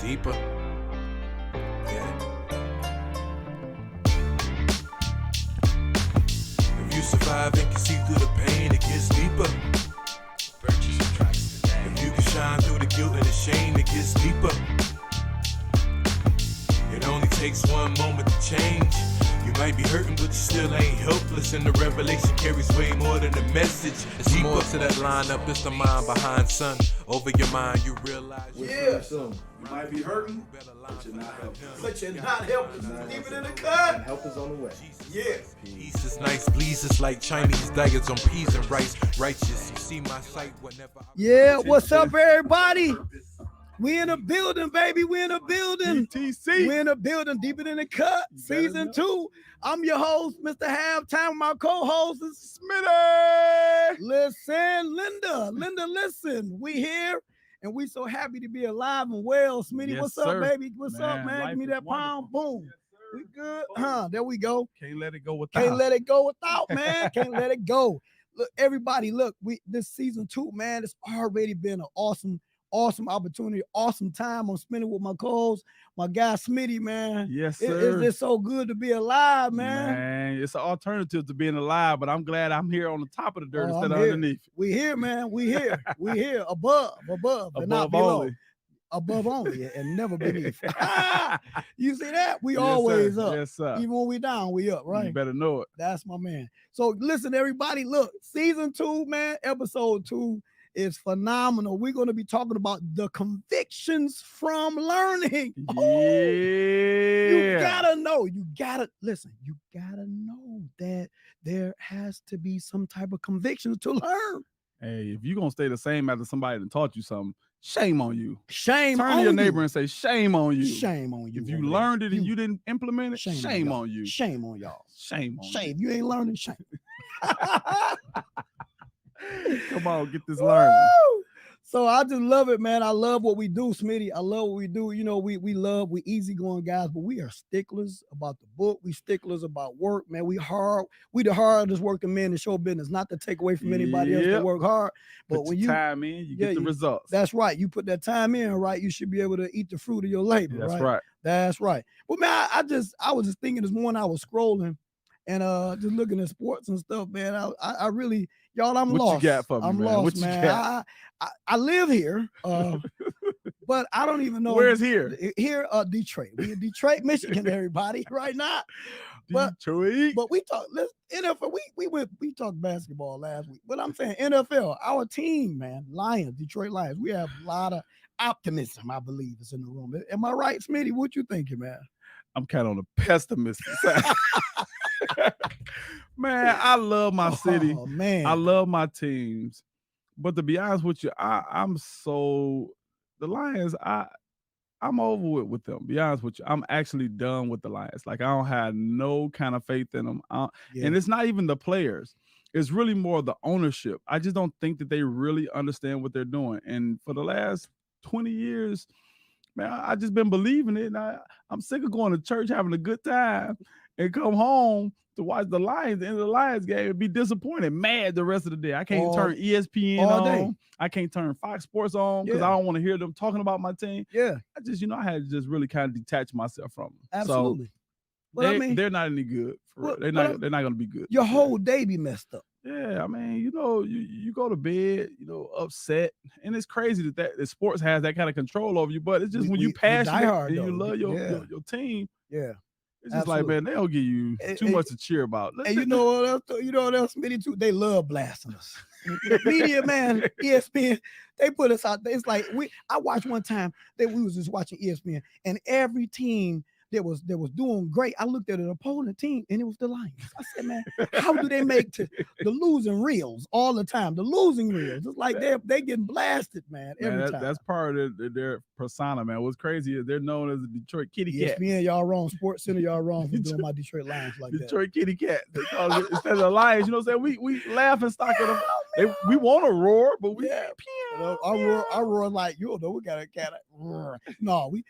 deeper. Yeah. If you survive and can see through the pain, it gets deeper. Virtue subtracts the day. If you can shine through the guilt and the shame, it gets deeper. It only takes one moment to change. You might be hurting, but you still ain't helpless. And the revelation carries way more than the message. It's deeper. More to that lineup, it's the mind behind, son. Over your mind, you realize. Yeah. You might be hurting, but you're not helpless. But you're not helpless. Leave it in the cut. Help is on the way. Yeah. Peace is nice, bleeds is like Chinese daggers on peas and rice. Righteous, you see my sight whenever. Yeah, what's up, everybody? We in the building, baby. We in the building. TC. We in the building, deeper than the cut. Season 2. I'm your host, Mr. Halftime. My co-host is Smitty. Listen, Linda, listen. We here, and we so happy to be alive and well. Smitty, Yes, what's up, sir. baby? What's up, man? Life Give me is that pound. wonderful. Boom. We good? There we go. Can't let it go without. Can't let it go without, man. Can't let it go. Look, everybody, look, this season 2, man, it's already been an awesome opportunity, awesome time I'm spending with my co-host, my guy Smitty, man. Yes, sir. It's so good to be alive, man. Man, it's an alternative to being alive, but I'm glad I'm here on the top of the dirt instead of here. underneath. We here, man. We here. We here. Above, and not Above below. only. Above only and never beneath. You see that? We Yes, always sir. up. Yes, sir. Even when we down, we up, right? You better know it. That's my man. So listen, everybody, look, season 2, man, episode 2 is phenomenal. We're going to be talking about the convictions from learning. You gotta know, you gotta know that there has to be some type of convictions to learn. Hey, if you're going to stay the same after somebody that taught you something, shame on you. Shame Turn on to your you. neighbor and say, shame on you. Shame on you. If you over learned there. it and you didn't implement it, shame on you. Shame on y'all. Shame on Shame. You ain't learning, shame. you. Come on, get this learning. Woo! So I just love it, man. I love what we do, Smitty. I love what we do. You know, we easygoing guys, but we are sticklers about the book. We sticklers about work, man. We the hardest working men in show business. Not to take away from anybody else that work hard, but Put when your you time in, you get the results. That's right. You put that time in, right? You should be able to eat the fruit of your labor. That's right. That's right. Well, man, I was just thinking this morning. I was scrolling and just looking at sports and stuff, man. I really, y'all, I'm what lost. You got for me, I'm man? lost, What you man. got? I live here, but I don't even know where's here. Here, Detroit. We in Detroit, Michigan, everybody, right now. Detroit. But we talk. NFL. We talked basketball last week, but I'm saying NFL. Our team, man, Lions, Detroit Lions. We have a lot of optimism. I believe is in the room. Am I right, Smitty? What you thinking, man? I'm kind of on the pessimistic side. Man, I love my city. Oh, man. I love my teams. But to be honest with you, I'm so the Lions, I'm over with them. Be honest with you. I'm actually done with the Lions. Like I don't have no kind of faith in them. And it's not even the players. It's really more the ownership. I just don't think that they really understand what they're doing. And for the last 20 years, man, I just been believing it. And I'm sick of going to church, having a good time, and come home to watch the Lions, the end of the Lions game, and be disappointed, mad the rest of the day. I can't turn ESPN on. Day. I can't turn Fox Sports on because I don't want to hear them talking about my team. Yeah. I just, I had to just really kind of detach myself from them. Absolutely. So they're not any good. They're not going to be good. Your whole day be messed up. Yeah, I mean, you go to bed, upset, and it's crazy that sports has that kind of control over you. But it's just when you passionate and you love your team. Yeah. It's just like, man, they'll give you too much to cheer about. And you know what else? Smitty, too? They love blasting us. The media, man, ESPN, they put us out there. It's like I watched one time that we was just watching ESPN, and every team that was doing great, I looked at an opponent team, and it was the Lions. I said, man, how do they make the losing reels all the time? The losing reels. It's like they getting blasted, man, every time. That's part of their persona, man. What's crazy is they're known as the Detroit Kitty Cat. ESPN, y'all wrong. Sports Center, y'all wrong for doing my Detroit Lions like that. Detroit Kitty Cat. They call it instead of the Lions. You know what I'm saying? We laugh and stock at them. We want to roar, but we I roar like we got a cat. No, we.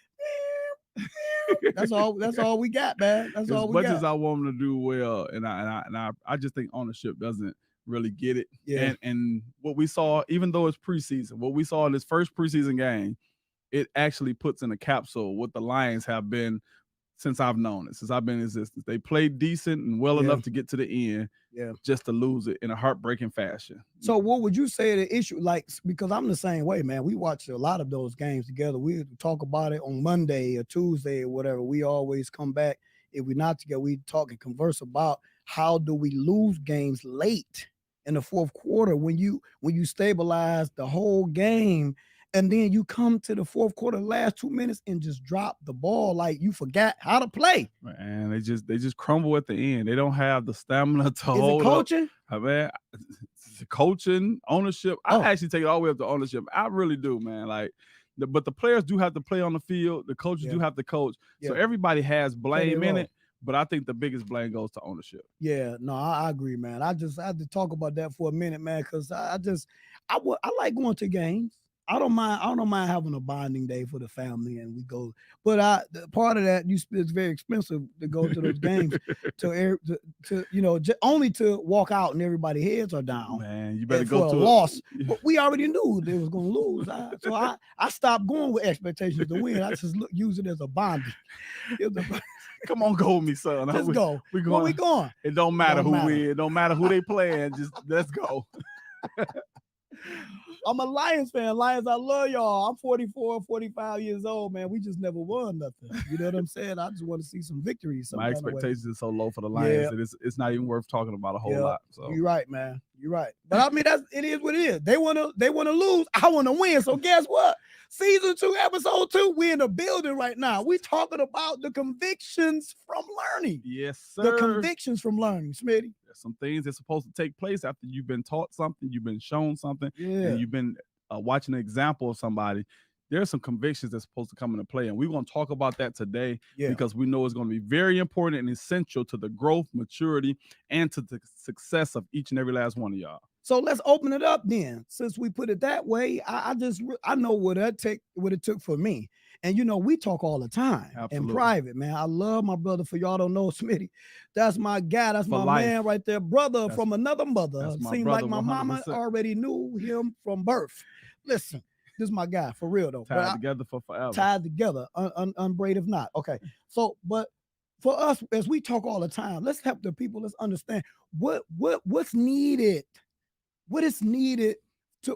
That's all we got, man. That's all we got. As much as I want them to do well, and I just think ownership doesn't really get it. Yeah. And what we saw, even though it's preseason, what we saw in this first preseason game it actually puts in a capsule what the Lions have been since I've known it, since I've been in existence. They played decent and well enough to get to the end, just to lose it in a heartbreaking fashion. So what would you say the issue, like, because I'm the same way, man. We watch a lot of those games together. We talk about it on Monday or Tuesday or whatever. We always come back. If we're not together, we talk and converse about how do we lose games late in the fourth quarter when you stabilize the whole game. And then you come to the fourth quarter, last 2 minutes, and just drop the ball like you forgot how to play. And they just crumble at the end. They don't have the stamina to hold up. Is it coaching? Man, coaching, ownership. I actually take it all the way up to ownership. I really do, man. Like, but the players do have to play on the field. The coaches do have to coach. So everybody has blame in it. But I think the biggest blame goes to ownership. Yeah, no, I agree, man. I had to talk about that for a minute, man, because I like going to games. I don't mind having a bonding day for the family and we go. But part of that, it's very expensive to go to those games only to walk out and everybody's heads are down. Man, you better go to a loss. But we already knew they was gonna lose. So I stopped going with expectations to win. I just use it as a bonding. Come on, go with me, son. Let's go. We going. Where we going? It don't matter who wins. It don't matter who they playing. Just let's go. I'm a Lions fan. Lions, I love y'all. I'm 44, 45 years old, man. We just never won nothing. You know what I'm saying? I just want to see some victories. My expectations are so low for the Lions that it's not even worth talking about a whole lot. So you're right, man. You're right. But I mean, it is what it is. They wanna lose. I want to win. So guess what? Season 2, episode 2, we're in the building right now. We're talking about the convictions from learning. Yes, sir. The convictions from learning, Smitty. There's some things that's supposed to take place after you've been taught something, you've been shown something, and you've been watching an example of somebody. There's some convictions that's supposed to come into play. And we're going to talk about that today because we know it's going to be very important and essential to the growth, maturity, and to the success of each and every last one of y'all. So let's open it up then. Since we put it that way, I know what it took for me. And we talk all the time in private, man. I love my brother. For y'all don't know, Smitty, that's my guy. That's my man right there, brother from another mother. Seems like my 100%. Mama already knew him from birth. Listen, this is my guy for real though. Tied together for forever. Tied together, unbraid if not. Okay, so but for us, as we talk all the time, let's help the people. Let's understand what's needed. What is needed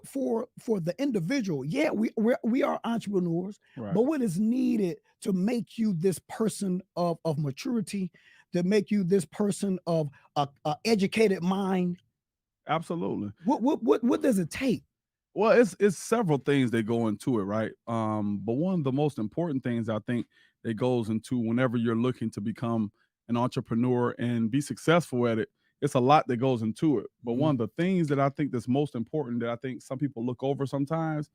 for the individual? Yeah, we are entrepreneurs, but what is needed to make you this person of maturity, to make you this person of a educated mind? Absolutely. What does it take? Well, it's several things that go into it, right? But one of the most important things I think that goes into whenever you're looking to become an entrepreneur and be successful at it, it's a lot that goes into it. But one of the things that I think that's most important that I think some people look over sometimes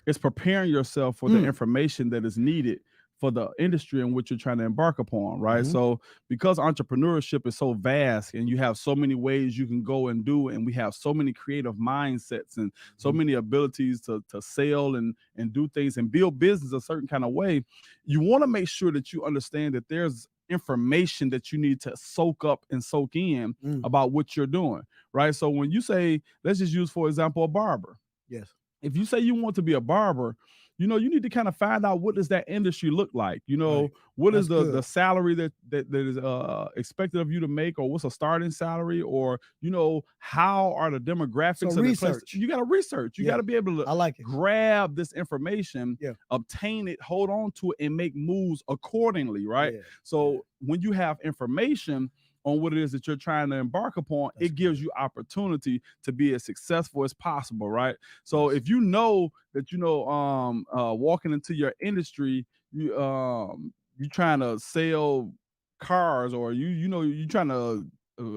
is preparing yourself for the information that is needed for the industry in which you're trying to embark upon, right? So because entrepreneurship is so vast and you have so many ways you can go and do, and we have so many creative mindsets and so many abilities to sell and do things and build business a certain kind of way, you want to make sure that you understand that there's information that you need to soak up and soak in about what you're doing, right? So when you say, let's just use, for example, a barber. Yes. If you say you want to be a barber, you need to kind of find out what does that industry look like. What is the salary that is expected of you to make, or what's a starting salary, or how are the demographics of research. You got to research. You got to be able to grab this information, obtain it, hold on to it, and make moves accordingly, right? So when you have information on what it is that you're trying to embark upon, it gives you opportunity to be as successful as possible, right? So if you know that walking into your industry, you're trying to sell cars, or you're trying to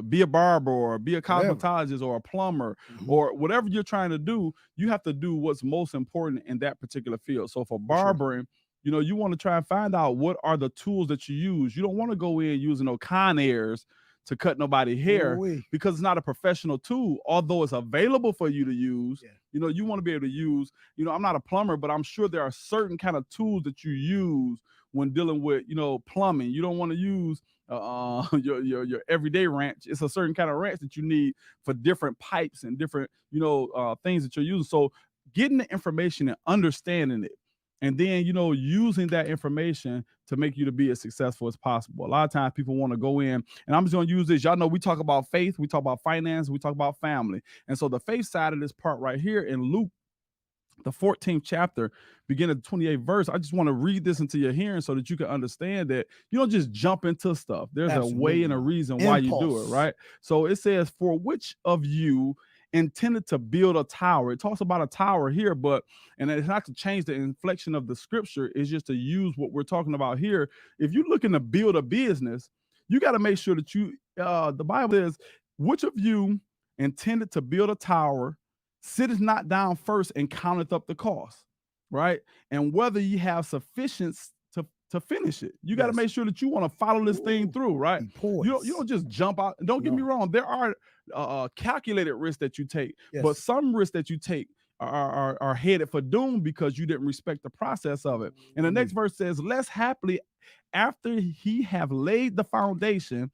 be a barber or be a cosmetologist or a plumber or whatever you're trying to do, you have to do what's most important in that particular field. So for barbering, you want to try and find out what are the tools that you use. You don't want to go in using no Conairs to cut nobody's hair because it's not a professional tool, although it's available for you to use. You want to be able to use, I'm not a plumber, but I'm sure there are certain kind of tools that you use when dealing with, plumbing. You don't want to use your everyday wrench. It's a certain kind of wrench that you need for different pipes and different, things that you're using. So getting the information and understanding it and then, you know, using that information to make you to be as successful as possible. A lot of times people want to go in, and I'm just going to use this. Y'all know we talk about faith, we talk about finance, we talk about family. And so the faith side of this part right here in Luke, the 14th chapter, beginning at the 28th verse, I just want to read this into your hearing so that you can understand that you don't just jump into stuff. There's a way and a reason why you do it, right? So it says, for which of you intended to build a tower? It talks about a tower here, but, and it's not to change the inflection of the scripture, it's just to use what we're talking about here. If you're looking to build a business, you got to make sure that you, the Bible says, which of you intended to build a tower, sitteth not down first and counteth up the cost, right? And whether you have sufficient to finish it. You got to make sure that you want to follow this thing through, right? You don't just jump out. Don't get me wrong. There are calculated risks that you take, but some risks that you take are headed for doom because you didn't respect the process of it. And the next verse says, less happily after he have laid the foundation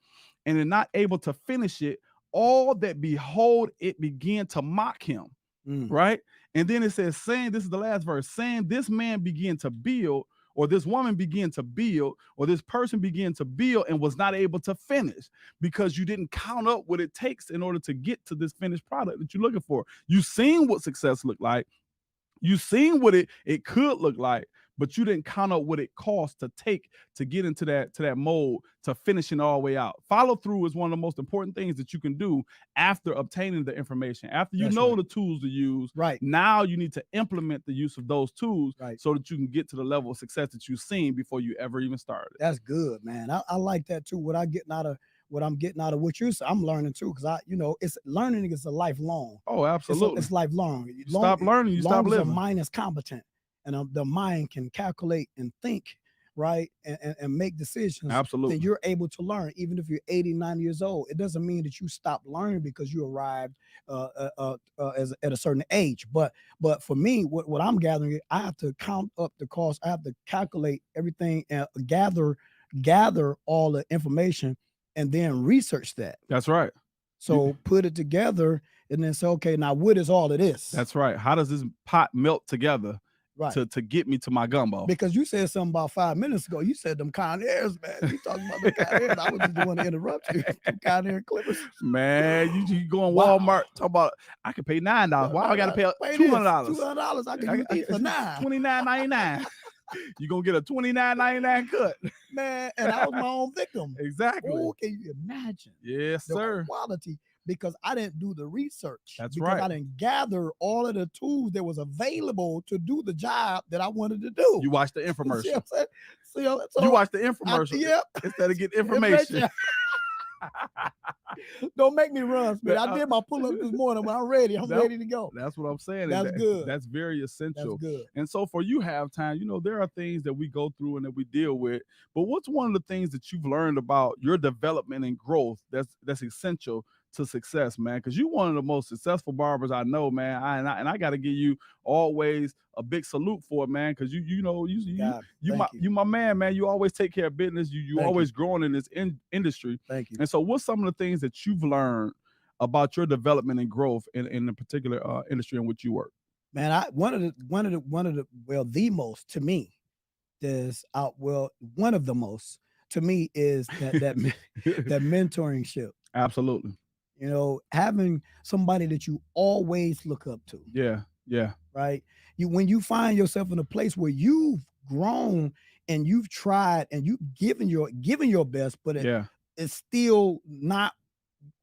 and is not able to finish it, all that behold it began to mock him, right? And then it says, saying, this is the last verse, saying this man began to build, or this woman began to build, or this person began to build and was not able to finish because you didn't count up what it takes in order to get to this finished product that you're looking for. You've seen what success looked like. You've seen what it could look like, but you didn't count out what it costs to take to get into that mode, to finishing all the way out. Follow through is one of the most important things that you can do after obtaining the information. After you know the tools to use, now you need to implement the use of those tools so that you can get to the level of success that you've seen before you ever even started. That's good, man. I like that too. What I'm getting out of what you're saying, I'm learning too, because it's learning is a lifelong. Oh, absolutely. It's lifelong. You stop learning, you stop living. The mind is competent, and the mind can calculate and think, right, and make decisions. Absolutely. Then you're able to learn, even if you're 80, 90 years old. It doesn't mean that you stop learning because you arrived at a certain age. But for me, what I'm gathering, I have to count up the cost. I have to calculate everything and gather all the information, and then research that. That's right. So put it together and then say, okay, now what is all of this? That's right. How does this pot melt together to get me to my gumbo? Because you said something about 5 minutes ago. You said them Conaires, man. You talking about the Conaires. I was just going to interrupt you. Conair Clippers. Man, you go on Walmart, talk about, I can pay $9. Why I got to pay $200? $200. I can eat for $9. $29.99. You're going to get a $29.99 cut. Man, and I was my own victim. Exactly. Oh, can you imagine? Yes, sir. Quality, because I didn't do the research. That's because I didn't gather all of the tools that was available to do the job that I wanted to do. You watched the infomercial. You watched the infomercial instead of getting information. Don't make me run, man. I did my pull-up this morning. I'm ready. I'm ready to go. That's what I'm saying. That's good. That's very essential. That's good. And so for you have time, there are things that we go through and that we deal with. But what's one of the things that you've learned about your development and growth that's essential to success, man? Because you're one of the most successful barbers I know, man. I got to give you always a big salute for it, man. Because you my man. You always take care of business. You always growing in this industry. Thank you. And so, what's some of the things that you've learned about your development and growth in the particular industry in which you work? Man, the most to me one of the most to me is that mentorship. Absolutely. Having somebody that you always look up to. Yeah. Right. When you find yourself in a place where you've grown and you've tried and you've given your best, but it's still not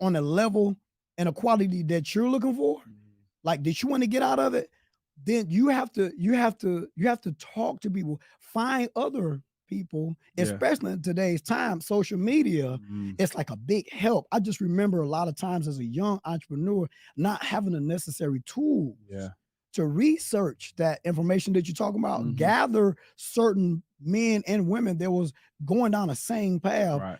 on a level and a quality that you're looking for, like that you want to get out of it, then you have to talk to people, find other people, especially in today's time. Social media, it's like a big help. I just remember a lot of times as a young entrepreneur not having the necessary tools to research that information that you're talking about, gather certain men and women that was going down the same path. Right.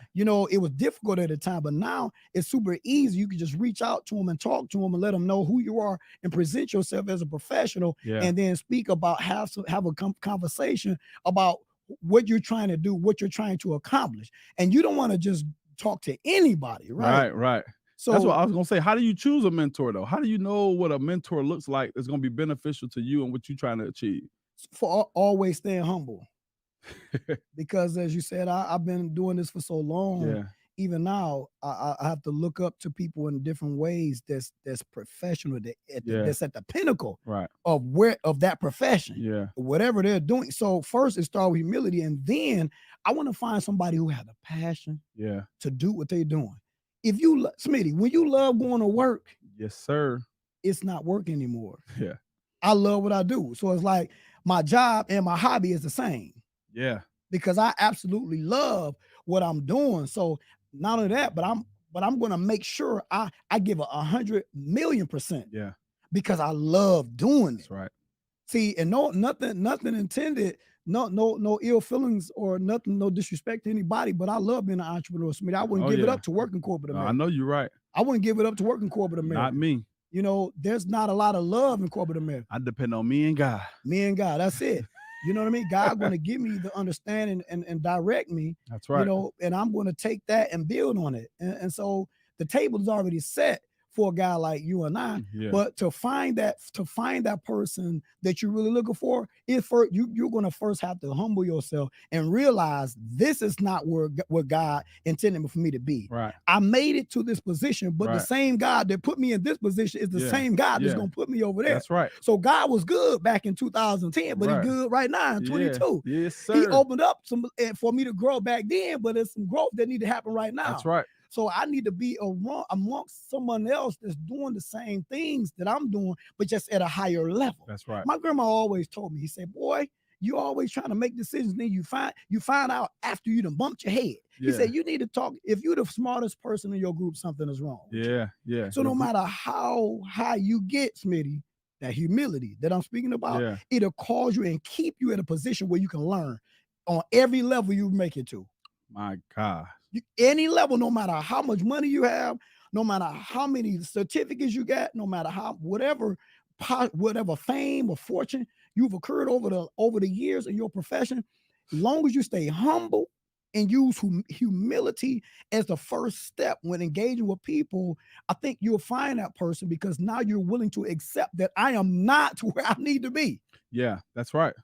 It was difficult at the time, but now it's super easy. You can just reach out to them and talk to them and let them know who you are and present yourself as a professional, and then speak about have a conversation about what you're trying to do, what you're trying to accomplish. And you don't want to just talk to anybody, right? Right. So that's what I was going to say. How do you choose a mentor, though? How do you know what a mentor looks like that's going to be beneficial to you and what you're trying to achieve? for always staying humble. Because as you said, I've been doing this for so long. Yeah. Even now, I have to look up to people in different ways that's professional, that's at the pinnacle Right. of that profession. Yeah. Whatever they're doing. So first it starts with humility, and then I want to find somebody who has a passion Yeah. to do what they're doing. If you, Smitty, when you love going to work, Yes, sir. it's not work anymore. Yeah. I love what I do. So it's like my job and my hobby is the same. Yeah. Because I absolutely love what I'm doing. So not only that, but I'm going to make sure I give 100,000,000%. Yeah. Because I love doing it. That's right. See, and nothing intended, no ill feelings or nothing, no disrespect to anybody. But I love being an entrepreneur. Smitty, I wouldn't give it up to work in corporate America. I know you're right. I wouldn't give it up to work in corporate America. Not me. You know, there's not a lot of love in corporate America. I depend on me and God. Me and God. That's it. You know what I mean? God going to give me the understanding and direct me. That's right. You know, and I'm going to take that and build on it. And so the table is already set for a guy like you and I. Yeah. But to find that person that you're really looking for, you're going to first have to humble yourself and realize this is not where God intended for me to be. Right. I made it to this position, but the same God that put me in this position is the same God that's going to put me over there. That's right. So God was good back in 2010, but he's good right now in 22. Yes, sir. He opened up some for me to grow back then, but there's some growth that need to happen right now. That's right. So I need to be amongst someone else that's doing the same things that I'm doing, but just at a higher level. That's right. My grandma always told me, he said, boy, you always trying to make decisions, then you find out after you done bumped your head. Yeah. He said, you need to talk. If you're the smartest person in your group, something is wrong. Yeah, yeah. So no matter how high you get, Smitty, that humility that I'm speaking about, it'll cause you and keep you in a position where you can learn on every level you make it to. My God. Any level, no matter how much money you have, no matter how many certificates you got, no matter how whatever fame or fortune you've occurred over the years in your profession, as long as you stay humble and use humility as the first step when engaging with people, I think you'll find that person, because now you're willing to accept that I am not where I need to be. Yeah, that's right.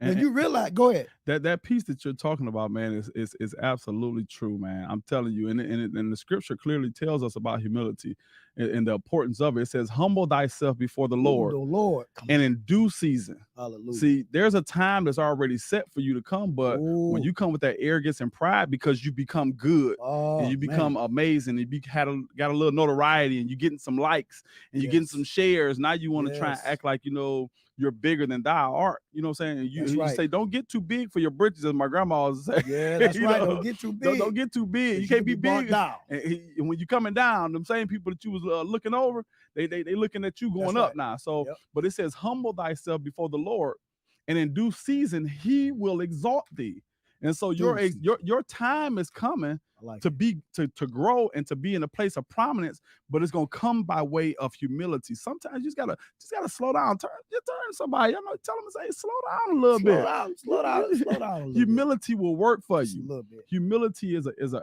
And you realize, go ahead. That piece that you're talking about, man, is absolutely true, man. I'm telling you, and the scripture clearly tells us about humility and the importance of it. It says, humble thyself before the Lord. The Lord. And in due season. Hallelujah. See, there's a time that's already set for you to come, but when you come with that arrogance and pride because you become good and you become amazing, and you got a little notoriety, and you're getting some likes and you're getting some shares, now you want to try and act like, you're bigger than thou art. You know what I'm saying? You say, don't get too big for your britches, as my grandma always say. Yeah, that's right. Don't get too big. Don't get too big. You can't be big. Down. And when you're coming down, them same people that you was looking over, they looking at you going up now. So, but it says, humble thyself before the Lord, and in due season he will exalt thee. And so your time is coming to grow and to be in a place of prominence, but it's gonna come by way of humility. Sometimes you just gotta slow down. Turn somebody. Tell them to say, slow down a little bit. Slow down a little Humility bit. will work for you. A little bit. Humility is an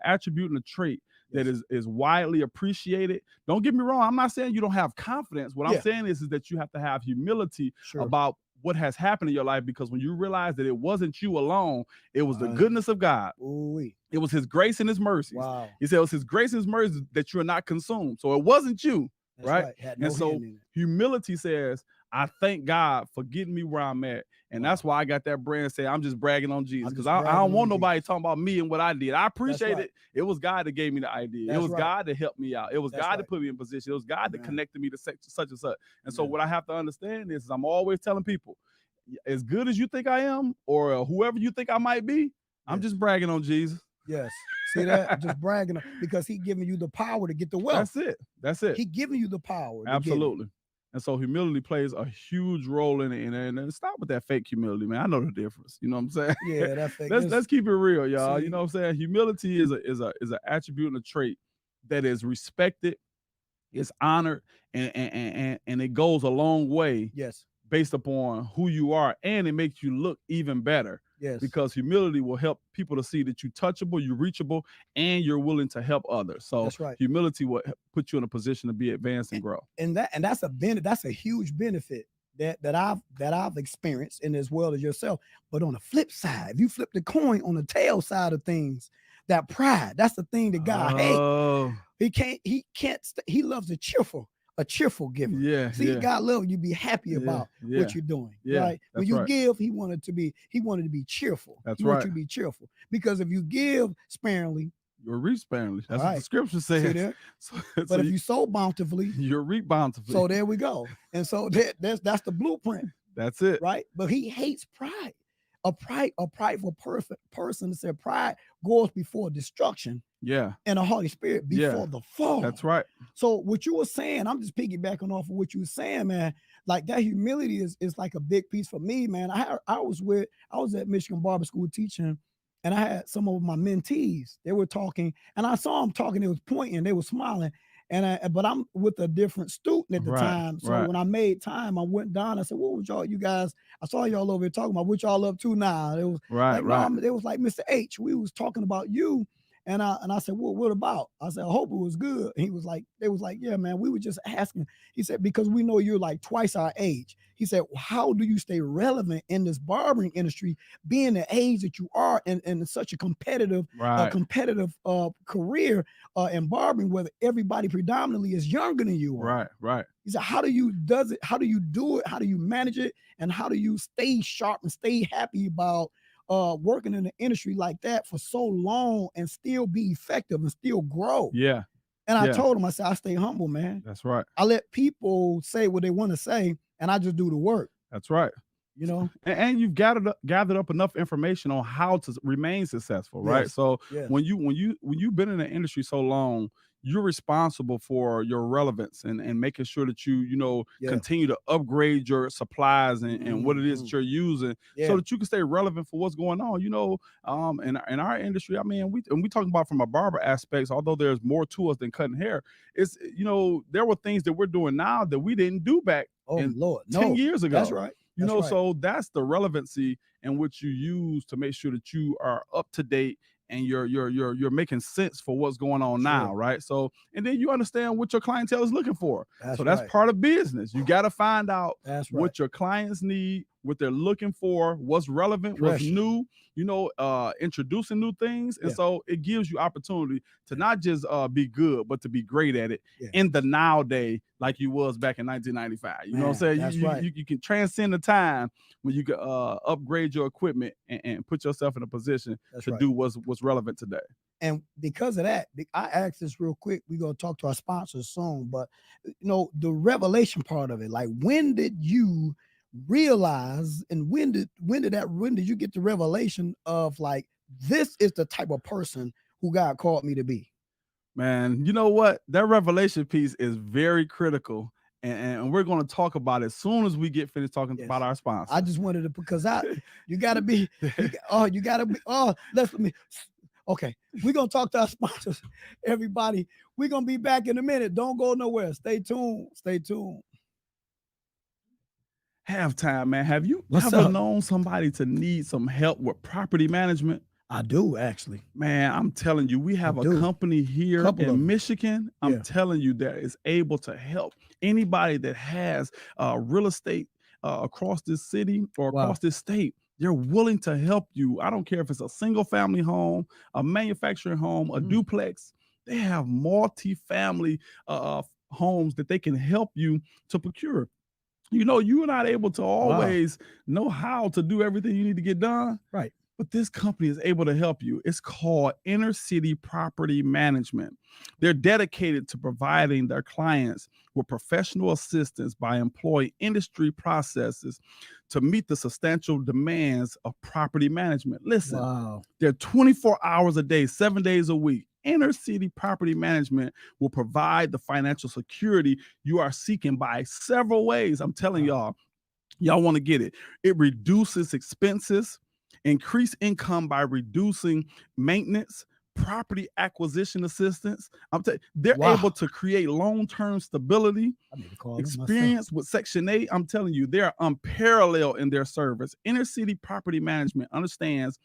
attribute and a trait that is widely appreciated. Don't get me wrong. I'm not saying you don't have confidence. What I'm saying is that you have to have humility about what has happened in your life, because when you realize that it wasn't you alone, it was the goodness of God. Ooh-wee. It was his grace and his mercies. Wow. He said it was his grace and his mercies that you're not consumed. So it wasn't you, right? And so humility says, I thank God for getting me where I'm at. And that's why I got that brand say, I'm just bragging on Jesus, because I don't want nobody talking about me and what I did. I appreciate it. It was God that gave me the idea. It was God that helped me out. It was God that put me in position. It was God that connected me to such and such. And so what I have to understand is I'm always telling people, as good as you think I am, or whoever you think I might be, I'm just bragging on Jesus. Yes. See that? Just bragging, because he giving you the power to get the wealth. That's it. He giving you the power. Absolutely. And so humility plays a huge role in it. And stop with that fake humility, man. I know the difference. You know what I'm saying? Yeah, that fake. Let's keep it real, y'all. See, you know what I'm saying? Humility is an attribute and a trait that is respected, it's honored, and it goes a long way. Yes. Based upon who you are, and it makes you look even better. Yes. Because humility will help people to see that you're touchable, you're reachable, and you're willing to help others. So that's right. Humility will put you in a position to be advanced and grow. And that's a huge benefit that I've experienced, and as well as yourself. But on the flip side, if you flip the coin on the tail side of things, that pride, that's the thing that God hates. Oh, He loves a cheerful giver. yeah, See, yeah, God loves you be happy about yeah, what you're doing. yeah, Right. When that's you right. give, he wanted to be cheerful. That's He wants right. you to be cheerful. Because if you give sparingly, You'll reap sparingly. That's all what the right, scripture see says. there? So, But if you sow bountifully, you'll reap bountifully. so there we go. And so that's the blueprint, That's it. right? But he hates pride. A prideful person that said pride goes before destruction, Yeah, and a haughty spirit before the fall. that's right. So what you were saying, I'm just piggybacking off of what you were saying, man. Like that humility is like a big piece for me, man. I was at Michigan Barber School teaching, and I had some of my mentees. They were talking, and I saw them talking. They was pointing, they were smiling, but I'm with a different student at the time. So when I made time, I went down. I said, "What was y'all? You guys? I saw y'all over here talking about what y'all up to now." It was Right. it was like, Mr. H, we was talking about you. And I said, well, what about? I said, I hope it was good. And they was like, yeah, man, we were just asking. He said, because we know you're like twice our age. He said, how do you stay relevant in this barbering industry, being the age that you are in such a competitive career in barbering, where everybody predominantly is younger than you are? Right. He said, how do you do it? How do you manage it? And how do you stay sharp and stay happy about working in an industry like that for so long and still be effective and still grow? Yeah. And I told him, I said, I stay humble, man. That's right. I let people say what they want to say, and I just do the work. That's right. You know, and you've gathered up enough information on how to remain successful, right? Yes. So Yes. when you've been in the industry so long, you're responsible for your relevance and making sure that you continue to upgrade your supplies and what it is that you're using, so that you can stay relevant for what's going on. In our industry, I mean, we talking about from a barber aspects, although there's more to us than cutting hair. It's there were things that we're doing now that we didn't do back 10 years ago. That's right. So that's the relevancy in which you use to make sure that you are up to date and you're making sense for what's going on now, right? So, and then you understand what your clientele is looking for. That's part of business. You got to find out what your clients need, what they're looking for, what's relevant, what's new, introducing new things. And so it gives you opportunity to not just be good, but to be great at it in the nowadays, like you was back in 1995. You know what I'm saying? You can transcend the time when you can upgrade your equipment and put yourself in a position to do what's relevant today. And because of that, I asked this real quick. We're going to talk to our sponsors soon, but the revelation part of it, like when did you realize, and when did you get the revelation of like, this is the type of person who God called me to be? Man, you know what? That revelation piece is very critical. And we're going to talk about it as soon as we get finished talking about our sponsors. I just wanted to, because you got to be, okay, we're going to talk to our sponsors, everybody. We're going to be back in a minute. Don't go nowhere. Stay tuned. Halftime, man. Have you ever known somebody to need some help with property management? I do, actually. Man, I'm telling you, we have a company here in Michigan. I'm telling you, that is able to help anybody that has real estate across this city or across this state. They're willing to help you. I don't care if it's a single family home, a manufacturing home, a duplex. They have multi-family homes that they can help you to procure. You're not able to always know how to do everything you need to get done. Right. But this company is able to help you. It's called Inner City Property Management. They're dedicated to providing their clients with professional assistance by employing industry processes to meet the substantial demands of property management. Listen, they're 24 hours a day, 7 days a week. Inner City Property Management will provide the financial security you are seeking by several ways. I'm telling y'all want to get it. It reduces expenses, increase income by reducing maintenance, property acquisition assistance. They're able to create long-term stability, experience with Section 8. I'm telling you, they're unparalleled in their service. Inner City Property Management understands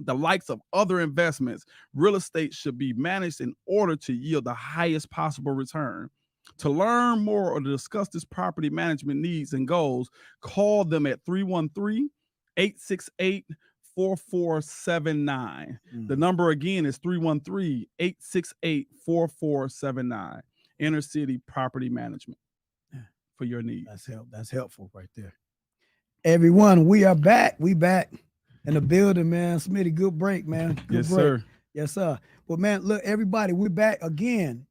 the likes of other investments. Real estate should be managed in order to yield the highest possible return. To learn more or to discuss this property management needs and goals, call them at 313-868-4479. The number again is 313-868-4479. Inner City Property Management for your needs. That's helpful right there. Everyone, we are back. We back in the building, man. Smitty, good break, man. Good yes, break. Sir. Yes, sir. Well, man, look, everybody, we're back again.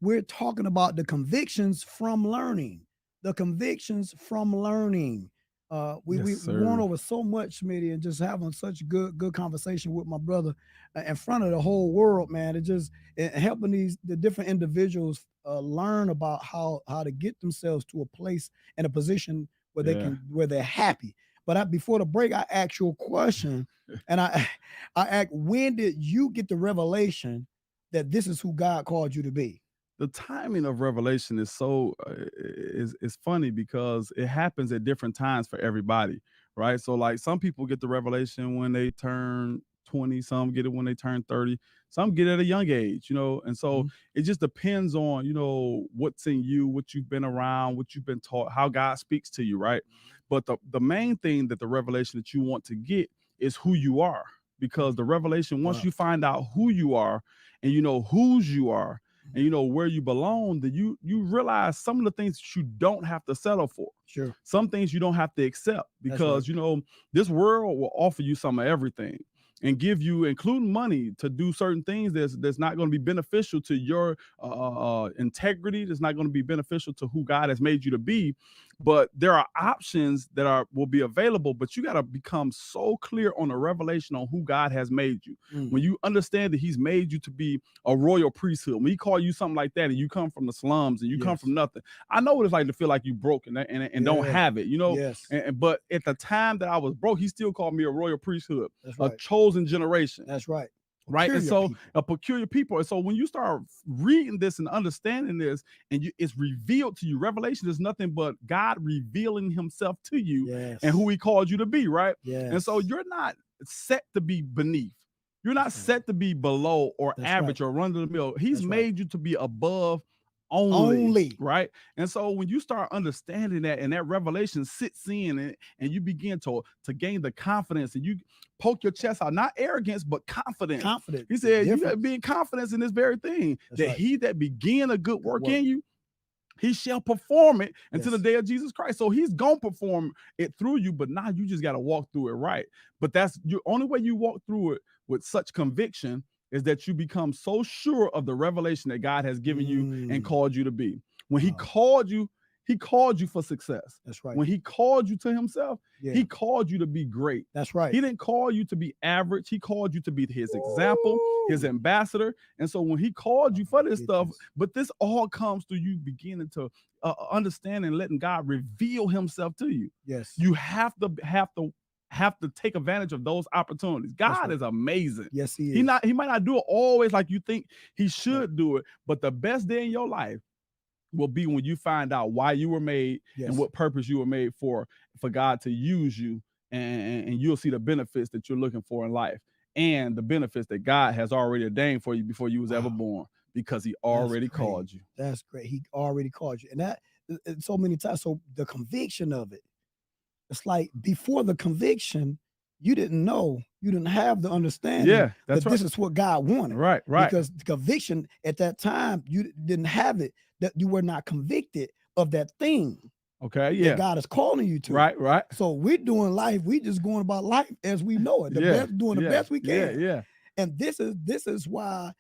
We're talking about the convictions from learning. The convictions from learning. We went over so much, Smitty, and just having such good conversation with my brother in front of the whole world, man. It just helping the different individuals learn about how to get themselves to a place and a position where where they're happy. But before the break, I asked you a question, and I asked, when did you get the revelation that this is who God called you to be? The timing of revelation is so is funny because it happens at different times for everybody, right? So like some people get the revelation when they turn 20, some get it when they turn 30, some get it at a young age, and so it just depends on, what's in you, what you've been around, what you've been taught, how God speaks to you, right? But the main thing that the revelation that you want to get is who you are, because the revelation, once you find out who you are and you know whose you are, and you know where you belong, then you realize some of the things that you don't have to settle for. Sure. Some things you don't have to accept, because this world will offer you some of everything and give you, including money, to do certain things that's not going to be beneficial to your integrity. That's not going to be beneficial to who God has made you to be. But there are options that will be available, but you got to become so clear on the revelation on who God has made you. When you understand that he's made you to be a royal priesthood, when he called you something like that and you come from the slums and you come from nothing, I know what it's like to feel like you're broke and don't have it, Yes. But at the time that I was broke, he still called me a royal priesthood, right. a chosen generation. That's right. Right. And so a peculiar people. And so when you start reading this and understanding this, and it's revealed to you, revelation is nothing but God revealing himself to you and who he called you to be. Right. Yes. And so you're not set to be beneath. You're not set to be below or average or run of the mill. He's made you to be above only. Right. And so when you start understanding that, and that revelation sits in, and you begin to gain the confidence, and you poke your chest out, not arrogance, but confidence. He said, you got to be in confidence in this very thing, he that began a good work in you, he shall perform it until the day of Jesus Christ. So he's going to perform it through you, but now you just got to walk through it right. But that's your only way you walk through it with such conviction, is that you become so sure of the revelation that God has given you and called you to be. When he called you for success. That's right. When he called you to himself, he called you to be great. That's right. He didn't call you to be average. He called you to be his example, his ambassador. And so when he called you for this stuff, but this all comes through you beginning to understand and letting God reveal himself to you. Yes. You have to take advantage of those opportunities. God is amazing. Yes, he is. He might not do it always like you think he should do it, but the best day in your life will be when you find out why you were made and what purpose you were made for God to use you, and you'll see the benefits that you're looking for in life, and the benefits that God has already ordained for you before you was ever born, because he already called you. That's great. He already called you. And that so many times. So the conviction of it, it's like before the conviction, you didn't know, you didn't have the understanding that this is what God wanted. Right. Because the conviction at that time, you didn't have it, that you were not convicted of that thing. Okay. Yeah. That God is calling you to. Right. So we're doing life. We just going about life as we know it. Doing the best we can. Yeah. And this is why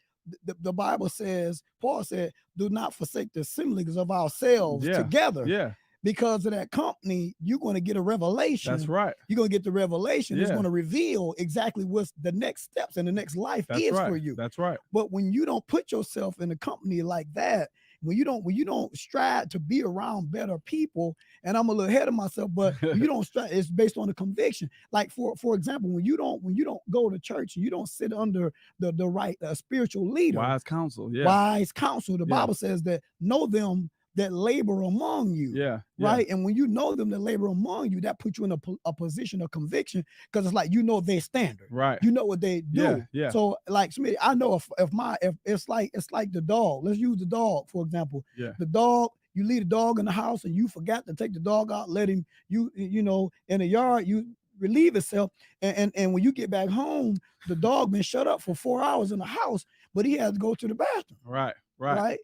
the Bible says, Paul said, do not forsake the assemblies of ourselves together. Yeah. Because of that company, you're going to get a revelation. That's right. You're going to get the revelation. It's going to reveal exactly what's the next steps and the next life for you. That's right. But when you don't put yourself in a company like that, when you don't strive to be around better people, and I'm a little ahead of myself, but you don't strive, it's based on the conviction. Like for example, when you don't go to church and you don't sit under the right spiritual leader, wise counsel. Yeah. Wise counsel. The Bible says that know them that labor among you. Yeah. Right. And when you know them that labor among you, that puts you in a position of conviction, because it's like, you know, their standard. Right. You know what they do. Yeah. Yeah. So like Smitty, I know if it's like the dog. Let's use the dog, for example. Yeah. The dog, you leave the dog in the house and you forgot to take the dog out, let him, you know, in the yard, you relieve itself. And when you get back home, the dog been shut up for 4 hours in the house, but he has to go to the bathroom. Right.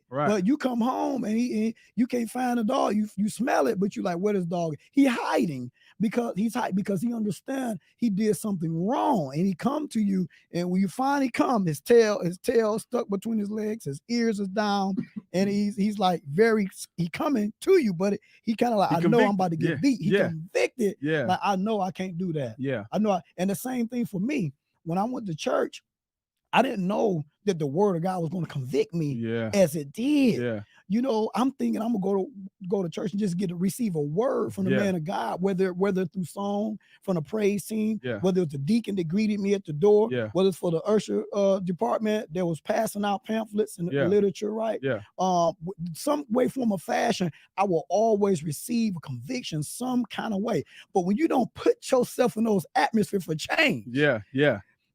But you come home and you can't find the dog. You smell it, but you like, where is the dog? He hiding because he understand he did something wrong, and he come to you. And when you finally come, his tail stuck between his legs, his ears is down, and he's like he coming to you, but he kind of like, I know I'm about to get beat. He convicted. Yeah. Like, I know I can't do that. Yeah. I know. And the same thing for me. When I went to church, I didn't know that the word of God was going to convict me as it did. Yeah. You know, I'm thinking I'm gonna go to church and just receive a word from the man of God, whether through song, from the praise team, whether it's the deacon that greeted me at the door, whether it's for the usher department that was passing out pamphlets and literature, right? Yeah. Some way, form, or fashion, I will always receive a conviction some kind of way. But when you don't put yourself in those atmospheres for change,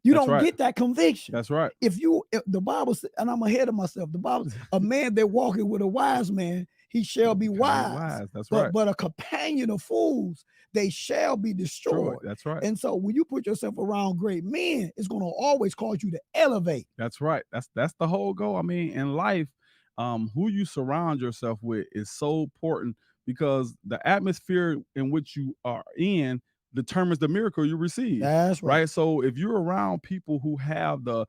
you don't get that conviction. That's right. If the Bible says, and I'm ahead of myself, the Bible says, a man that walketh with a wise man, he shall be wise. That's right. But a companion of fools, they shall be destroyed. That's right. And so when you put yourself around great men, it's going to always cause you to elevate. That's right. That's the whole goal. I mean, in life, who you surround yourself with is so important, because the atmosphere in which you are in determines the miracle you receive. That's right. So if you're around people who have the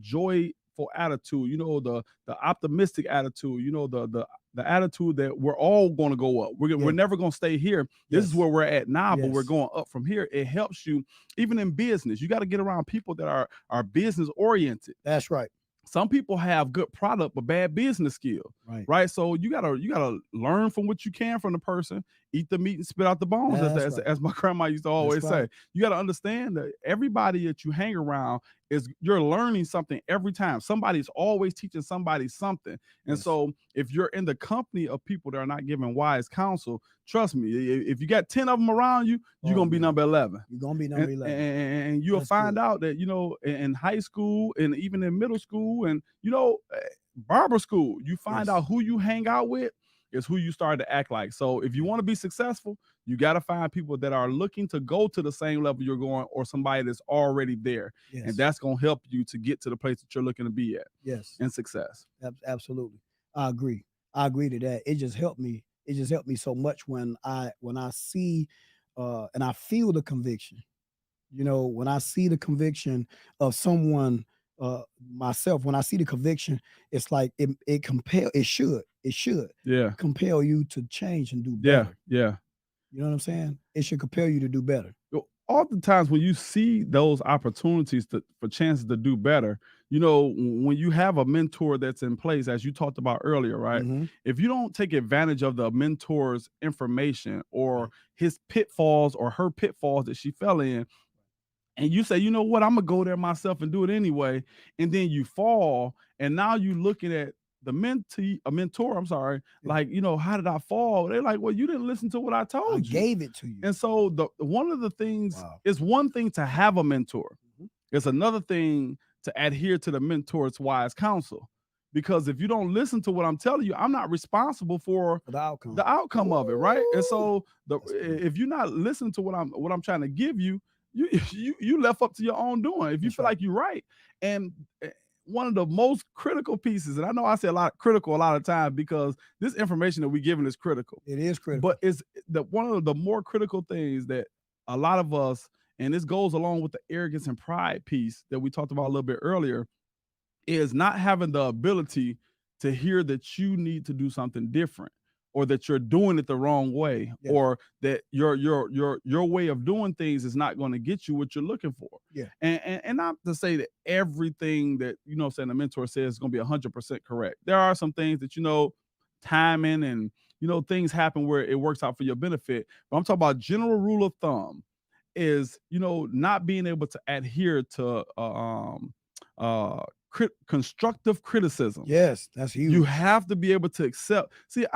joyful attitude, you know, the optimistic attitude, you know, the attitude that we're all going to go up. We're never going to stay here. This is where we're at now, but we're going up from here. It helps you even in business. You got to get around people that are business oriented. That's right. Some people have good product but bad business skill, right? So you gotta learn from what you can from the person, eat the meat and spit out the bones, as my grandma used to always say. You gotta understand that everybody that you hang around you're learning something every time. Somebody's always teaching somebody something. And so if you're in the company of people that are not giving wise counsel, trust me, if you got 10 of them around you, you're gonna be number 11. You're gonna be number 11. And you'll find out that, you know, in high school and even in middle school and, you know, barber school, you find out who you hang out with is who you start to act like. So if you want to be successful, you got to find people that are looking to go to the same level you're going, or somebody that's already there. And that's going to help you to get to the place that you're looking to be at. In success. Absolutely. I agree to that. It just helped me. It just helped me so much when I see and I feel the conviction. You know, when I see the conviction of someone, myself, when I see the conviction, it's like it should compel you to change and do better. You know what I'm saying? It should compel you to do better. Oftentimes when you see those opportunities for chances to do better, you know, when you have a mentor that's in place, as you talked about earlier, right? If you don't take advantage of the mentor's information or his pitfalls or her pitfalls that she fell in, and you say, you know what, I'm gonna go there myself and do it anyway, and then you fall, and now you looking at the mentor, like, you know, how did I fall? They're like, well, you didn't listen to what I told you. I gave it to you. And so one of the things is one thing to have a mentor. It's another thing to adhere to the mentor's wise counsel. Because if you don't listen to what I'm telling you, I'm not responsible for the outcome of it, right? And so if you're not listening to what I'm trying to give you, you left up to your own doing. If you feel like you're right. And one of the most critical pieces, and I know I say a lot of times because this information that we're giving is critical. It is critical. But it's one of the more critical things that a lot of us, and this goes along with the arrogance and pride piece that we talked about a little bit earlier, is not having the ability to hear that you need to do something different, or that you're doing it the wrong way, or that your way of doing things is not going to get you what you're looking for. And not to say that everything that, you know, saying the mentor says is going to be 100% correct. There are some things that, you know, timing and, you know, things happen where it works out for your benefit. But I'm talking about general rule of thumb is, you know, not being able to adhere to constructive criticism. Yes, that's huge. You have to be able to accept. See,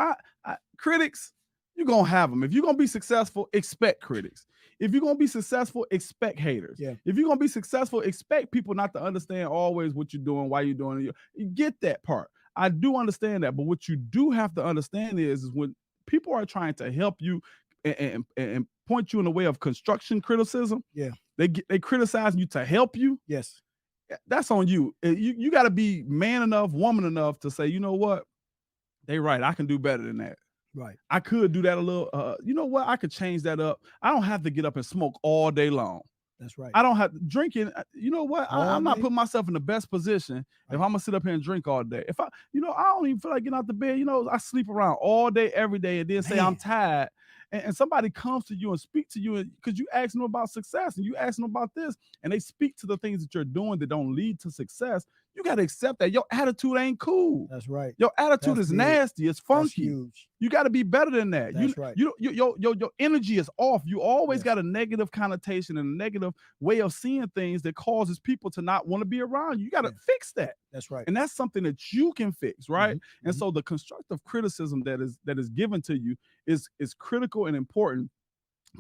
critics, you're going to have them. If you're going to be successful, expect critics. If you're going to be successful, expect haters. Yeah. If you're going to be successful, expect people not to understand always what you're doing, why you're doing it. You get that part. I do understand that. But what you do have to understand is when people are trying to help you and point you in the way of construction criticism, yeah, they criticize you to help you. Yes. That's on you. You got to be man enough, woman enough to say, you know what? They right. I can do better than that. Right. I could do that a little. You know what? I could change that up. I don't have to get up and smoke all day long. That's right. I don't have drinking. You know what? I'm not putting myself in the best position if I'm gonna sit up here and drink all day. If I don't even feel like getting out the bed. I sleep around all day, every day, and then say I'm tired. And somebody comes to you and speak to you because you ask them about success and you ask them about this, and they speak to the things that you're doing that don't lead to success. You got to accept that your attitude ain't cool. That's right. Your attitude is nasty. It's funky. That's huge. You got to be better than that. That's right. Your energy is off. You always got a negative connotation and a negative way of seeing things that causes people to not want to be around you. You got to fix that. That's right. And that's something that you can fix, right? Mm-hmm. And so the constructive criticism that is given to you is critical and important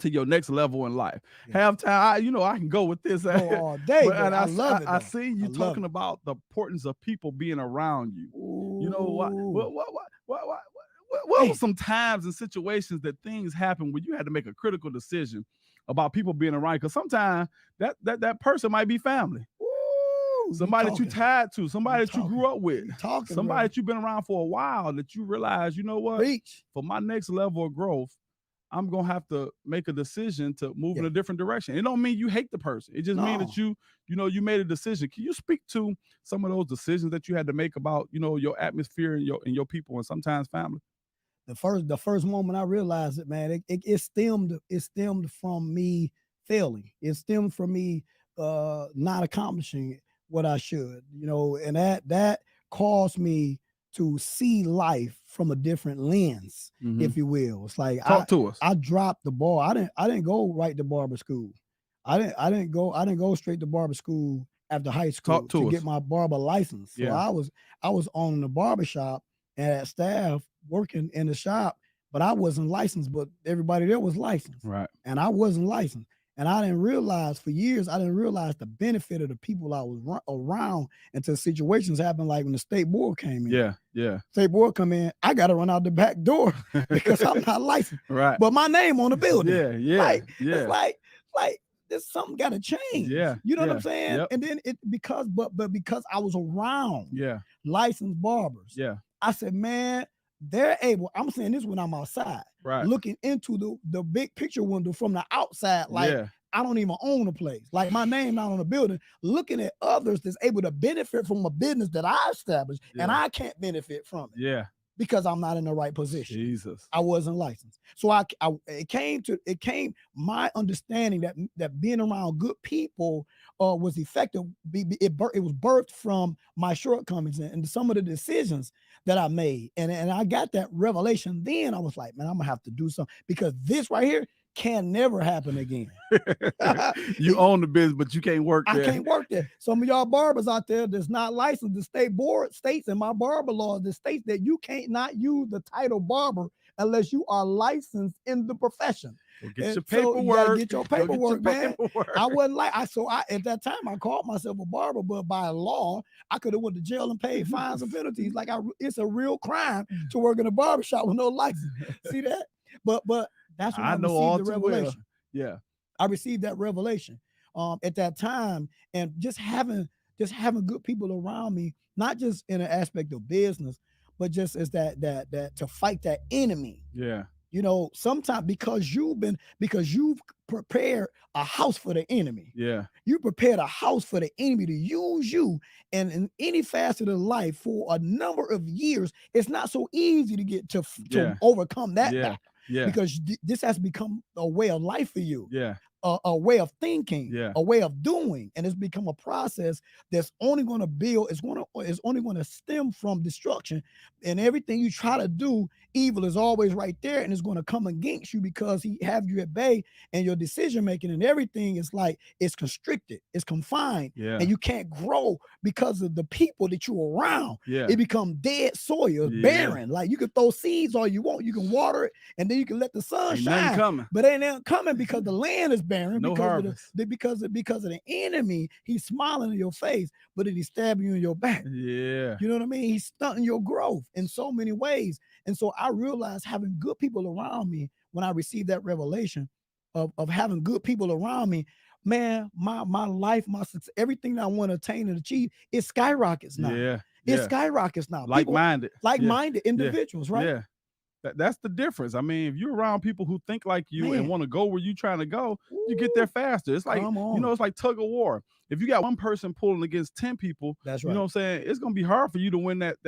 to your next level in life. Have time, I can go with this all day. But I love it. I see you talking about the importance of people being around you. Ooh. You know what were some times and situations that things happen where you had to make a critical decision about people being around? Because sometimes that person might be family. Somebody that you tied to, somebody that you grew up with, somebody that you've been around for a while, that you realize, you know what, for my next level of growth, I'm going to have to make a decision to move in a different direction. It don't mean you hate the person. It just means that you made a decision. Can you speak to some of those decisions that you had to make about, your atmosphere and your people and sometimes family? The first moment I realized it, man, it stemmed from me failing. It stemmed from me not accomplishing what I should, and that caused me to see life from a different lens, if you will. It's like talk to us. I dropped the ball. I didn't go right to barber school. I didn't go straight to barber school after high school to get my barber license. So I was owning the barber shop and had staff working in the shop, but I wasn't licensed, but everybody there was licensed. Right. And I wasn't licensed. And I didn't realize for years, the benefit of the people I was around until situations happened, like when the state board came in. Yeah. State board come in, I got to run out the back door because I'm not licensed. Right. But my name on the building. It's like there's something got to change. Yeah. You know what I'm saying? Yep. And then because I was around licensed barbers. Yeah. I said, man, they're able. I'm saying this when I'm outside, looking into the big picture window from the outside, like I don't even own a place, like my name not on the building, looking at others that's able to benefit from a business that I established, and I can't benefit from it. Yeah. Because I'm not in the right position. Jesus. I wasn't licensed. So it came my understanding that being around good people was effective. It was birthed from my shortcomings and some of the decisions that I made. And I got that revelation. Then I was like, man, I'm gonna have to do something, because this right here can never happen again. You own the business, but you can't work there. I can't work there. Some of y'all barbers out there that's not licensed, the state board states in my barber laws that states that you can't not use the title barber unless you are licensed in the profession. Well, get your paperwork. So get your paperwork, man. I wasn't at that time I called myself a barber, but by law I could have went to jail and paid fines and penalties. Like it's a real crime to work in a barbershop with no license. See that? But that's when I received the revelation. Yeah. I received that revelation at that time, and just having good people around me, not just in an aspect of business, but just as that to fight that enemy. Yeah. Sometimes because you've prepared a house for the enemy. Yeah. You prepared a house for the enemy to use you and in any facet of life for a number of years. It's not so easy to get to overcome that battle. Yeah. Because this has become a way of life for you. Yeah. a way of thinking, Yeah. a way of doing, and it's become a process that's only going to build. Is only going to stem from destruction, and everything you try to do, evil is always right there, and it's going to come against you because he have you at bay, and your decision making and everything is like it's constricted, it's confined, Yeah. and you can't grow because of the people that you're around. Yeah. It become dead soil, Yeah. barren. Like you can throw seeds all you want, you can water it, and then you can let the sun Ain't nothing shine. coming. But ain't nothing coming because the land is barren. No because harvest. because of the enemy. He's smiling in your face, but he's stabbing you in your back. Yeah. You know what I mean? He's stunting your growth in so many ways. And so I realized having good people around me when I received that revelation of having good people around me, man, my life, my success, everything that I want to attain and achieve, it skyrockets now. Yeah. It Yeah. skyrockets now. Like-minded. Like-minded individuals, right? Yeah. That's the difference. I mean, if you're around people who think like you and want to go where you're trying to go, you get there faster. It's like, it's like tug of war. If you got one person pulling against 10 people, that's right. You know what I'm saying? It's gonna be hard for you to win that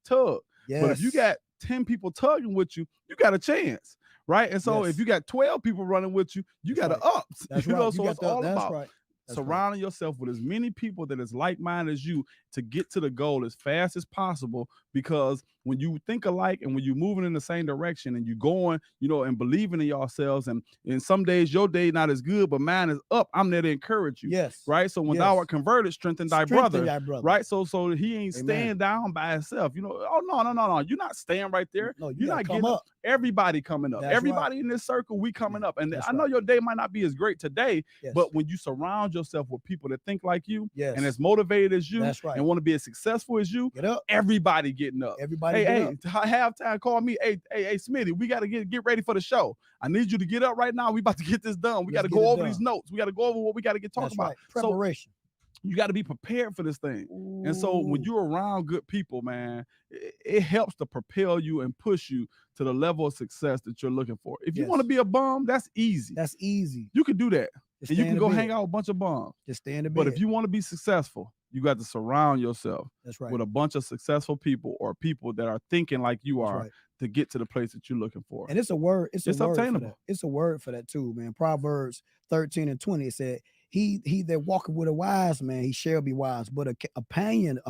tug. Yes. But if you got 10 people tugging with you, you got a chance, right? And so if you got 12 people running with you, you got an ups. That's you right. know, so it's all that's about right. surrounding yourself with as many people that is like-minded as you to get to the goal as fast as possible, because when you think alike and when you're moving in the same direction and you're going, and believing in yourselves, and some days your day not as good, but mine is up, I'm there to encourage you. Yes. Right. So when thou art converted, strengthen thy brother. Right. So he ain't staying down by himself. Oh, no. You're not staying right there. No, you're not getting up. Everybody coming up. That's everybody in this circle, we coming up. And I know your day might not be as great today, but when you surround yourself with people that think like you and as motivated as you and want to be as successful as you, get up. Everybody getting up. Everybody hey, halftime, call me. Hey, Smitty, we got to get ready for the show. I need you to get up right now. We about to get this done. We got to go over these notes. We got to go over what we got to get talking about. Preparation. So you got to be prepared for this thing. Ooh. And so when you're around good people, man, it helps to propel you and push you to the level of success that you're looking for. If you want to be a bum, that's easy. That's easy. You can do that. And you can go hang out with a bunch of bums. Just stay in the bed. But if you want to be successful, you got to surround yourself with a bunch of successful people or people that are thinking like you are to get to the place that you're looking for. And it's a word. It's obtainable. It's a word for that too, man. Proverbs 13:20, it said, he that walketh with a wise man, he shall be wise, but a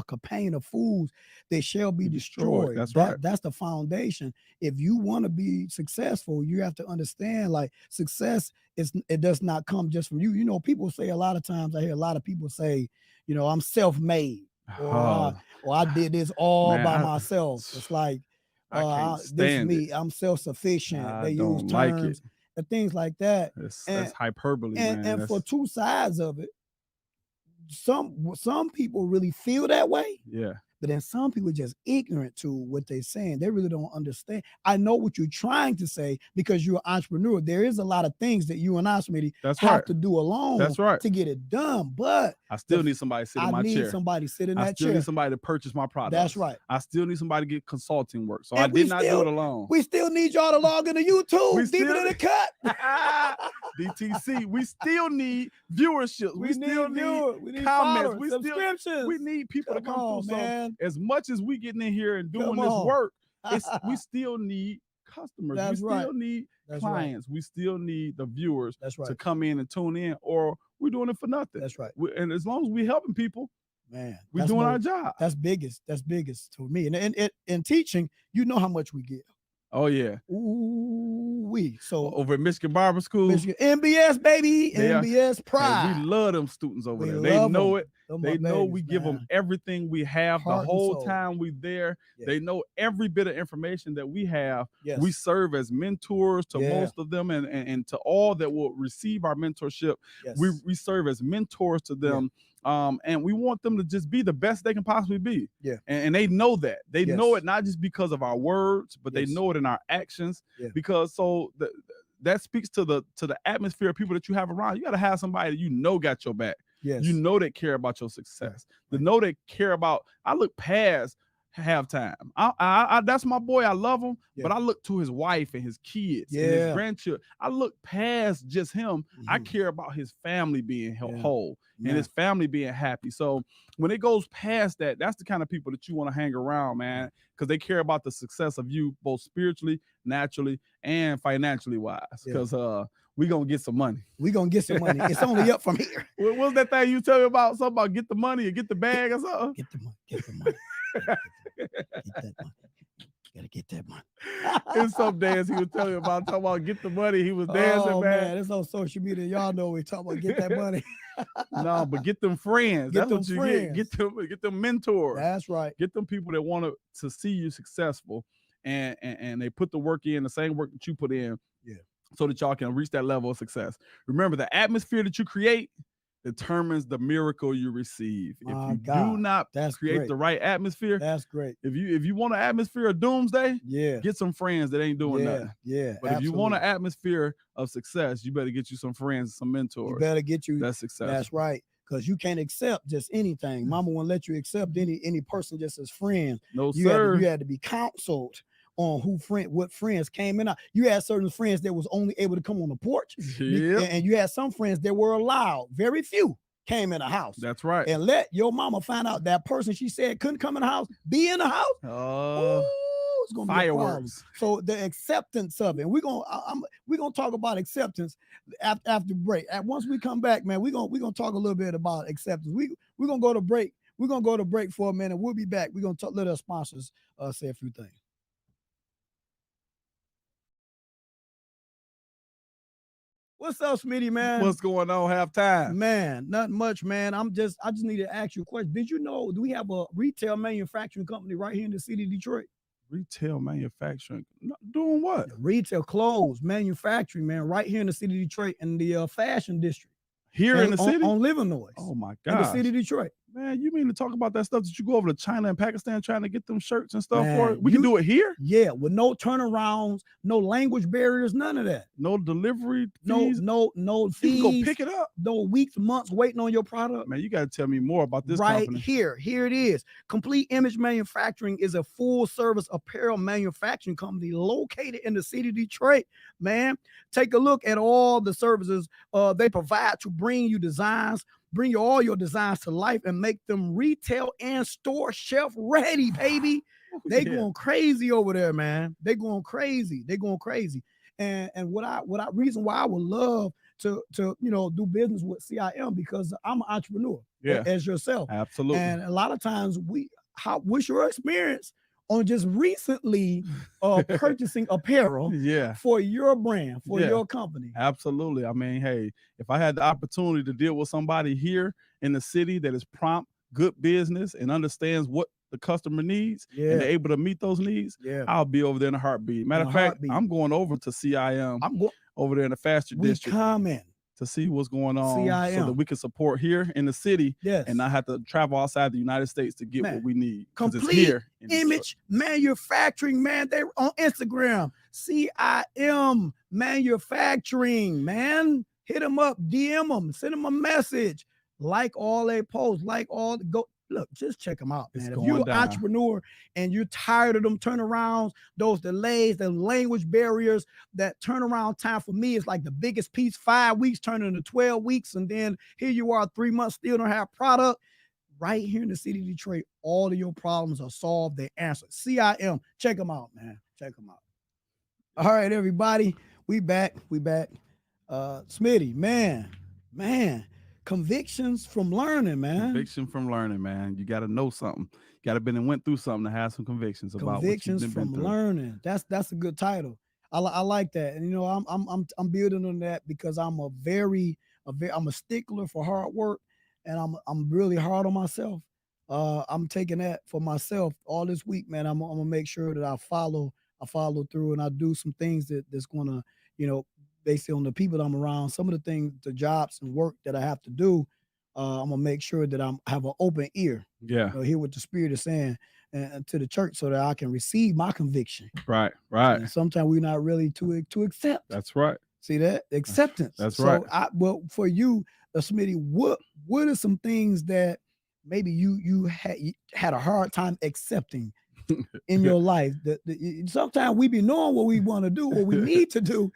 companion of fools, they shall be destroyed. That's right. That's the foundation. If you want to be successful, you have to understand, like, success it does not come just from you. People say a lot of times, I hear a lot of people say, I'm self-made, or I did this all by myself. It's like, this is me. I'm self-sufficient. They use terms and things like that. That's hyperbole, man. And for two sides of it, some people really feel that way. Yeah. But then some people are just ignorant to what they're saying. They really don't understand. I know what you're trying to say because you're an entrepreneur. There is a lot of things that you and I, Smitty, have to do alone to get it done. But I still need somebody to sit in my chair. I need somebody to sit in that chair. I still need somebody to purchase my product. That's right. I still need somebody to get consulting work. So I did not do it alone. We still need y'all to log into YouTube. Deeper than the cut. DTC. We still need viewership. We still need comments. We subscriptions. We need people to come through. Man. As much as we getting in here and doing this work, we still need customers. We still need clients. We still need the viewers to come in and tune in, or we're doing it for nothing. That's right. And as long as we helping people, man, we're doing our job. That's biggest to me. And in teaching, you know how much we give. Oh yeah. So over at Michigan Barber School, Michigan MBS, baby, MBS pride. We love them students over there. They know it. They know we give them everything we have the whole time we there. Yeah. They know every bit of information that we have. Yes. We serve as mentors to most of them, and to all that will receive our mentorship. Yes. We serve as mentors to them. Yeah. And we want them to just be the best they can possibly be. Yeah. And they know that. They know it not just because of our words, but they know it in our actions. Yeah. Because that speaks to the atmosphere of people that you have around. You got to have somebody that got your back. Yes. They care about your success. They care about. I look past halftime. I that's my boy. I love him, but I look to his wife and his kids and his grandchildren. I look past just him. I care about his family being whole and his family being happy. So when it goes past that, that's the kind of people that you want to hang around, man, because they care about the success of you both spiritually, naturally, and financially wise. Because we gonna get some money. We gonna get some money. It's only up from here. What was that thing you tell me about? Something about get the money and get the bag or something? Get the money. Get the money. Get that money. Gotta get that money. In some dance he was telling me about talking about get the money. He was dancing, Oh, man. It's on social media. Y'all know we talk about get that money. No, but get them friends. Get That's them what you friends. get them mentors. That's right. Get them people that want to see you successful and they put the work in, the same work that you put in. Yeah. So that y'all can reach that level of success. Remember, the atmosphere that you create determines the miracle you receive. If you do not create the right atmosphere, that's great. If you want an atmosphere of doomsday, get some friends that ain't doing nothing. Yeah. But if you want an atmosphere of success, you better get you some friends, some mentors. You better get you that's successful. That's right. Because you can't accept just anything. Mama won't let you accept any person just as friends. No, sir. You had to be counseled on what friends came in. You had certain friends that was only able to come on the porch. Yep. And you had some friends that were allowed. Very few came in the house. That's right. And let your mama find out that person she said couldn't come in the house, be in the house. It's gonna fireworks. Be a problem. So the acceptance of it. We're gonna talk about acceptance after break. Once we come back, man, we're gonna talk a little bit about acceptance. We're gonna go to break. We're gonna go to break for a minute. We'll be back. We're gonna let our sponsors say a few things. What's up, Smitty, man? What's going on? Halftime. Man, nothing much, man. I just need to ask you a question. Did you know, do we have a retail manufacturing company right here in the city of Detroit? Retail manufacturing? Doing what? Retail clothes manufacturing, man, right here in the city of Detroit in the fashion district. Here in the city? On Livernois. Oh, my God. In the city of Detroit. Man, you mean to talk about that stuff that you go over to China and Pakistan trying to get them shirts and stuff man, for it? We can do it here? Yeah, with no turnarounds, no language barriers, none of that. No delivery fees? No fees. You can go pick it up. No weeks, months waiting on your product. Man, you got to tell me more about this right company. Here it is. Complete Image Manufacturing is a full-service apparel manufacturing company located in the city of Detroit, man. Take a look at all the services they provide to bring you designs, bring all your designs to life and make them retail and store shelf ready, baby. They going crazy over there, man. They going crazy. And reason why I would love to do business with CIM, because I'm an entrepreneur, as yourself. Absolutely. And a lot of times what's your experience on just recently purchasing apparel for your brand, for your company? Absolutely. I mean, hey, if I had the opportunity to deal with somebody here in the city that is prompt, good business, and understands what the customer needs, and they're able to meet those needs, I'll be over there in a heartbeat. Matter of fact, I'm going over to CIM over there in the Fashion District. Coming to see what's going on so that we can support here in the city and not have to travel outside the United States to get what we need. Complete here Image Manufacturing, man. They're on Instagram. CIM Manufacturing, man. Hit them up, DM them, send them a message. Like all they posts, look, just check them out, man. If you're an entrepreneur and you're tired of them turnarounds, those delays, the language barriers, that turnaround time for me is like the biggest piece. 5 weeks turning into 12 weeks. And then here you are 3 months, still don't have product. Right here in the city of Detroit, all of your problems are solved. They answer. CIM, check them out, man. Check them out. All right, everybody. We back. Smitty, man. Convictions from learning, man. Conviction from learning, man. You got to know something. You got to been and went through something to have some convictions about what you've been from through. Learning. That's a good title. I like that, and I'm building on that because I'm I'm a stickler for hard work, and I'm really hard on myself. I'm taking that for myself all this week, man. I'm gonna make sure that I follow through, and I do some things that's gonna, based on the people that I'm around, some of the things, the jobs and work that I have to do, I'm gonna make sure that I have an open ear. Hear what the Spirit is saying to the church, so that I can receive my conviction. Right. And sometimes we're not really to accept. That's right. See that acceptance. That's right. Well, for you, Smitty, what are some things that maybe you had a hard time accepting in your life? That sometimes we be knowing what we want to do, what we need to do,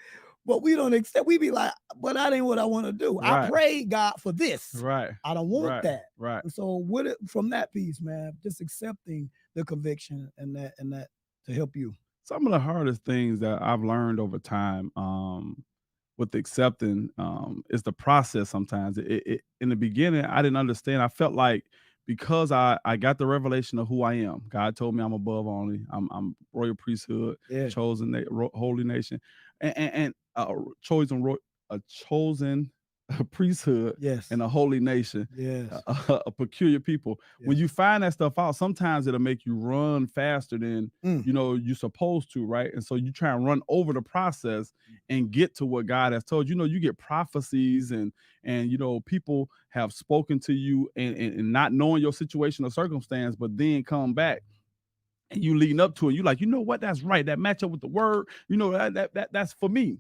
but we don't accept. We be like, but that ain't what I want to do. Right. I prayed God for this. Right. I don't want that. Right. And so from that piece, man, just accepting the conviction and that to help you. Some of the hardest things that I've learned over time, with accepting is the process. Sometimes in the beginning, I didn't understand. I felt like because I got the revelation of who I am. God told me I'm above only. I'm royal priesthood, Yeah. chosen holy nation, and a chosen priesthood Yes. and a holy nation, Yes. a peculiar people. Yeah. When you find that stuff out, sometimes it'll make you run faster than you're supposed to, right? And so you try and run over the process and get to what God has told you. You get prophecies and people have spoken to you and not knowing your situation or circumstance, but then come back and you leading up to it. You like, what? That's right. That match up with the word. That's for me,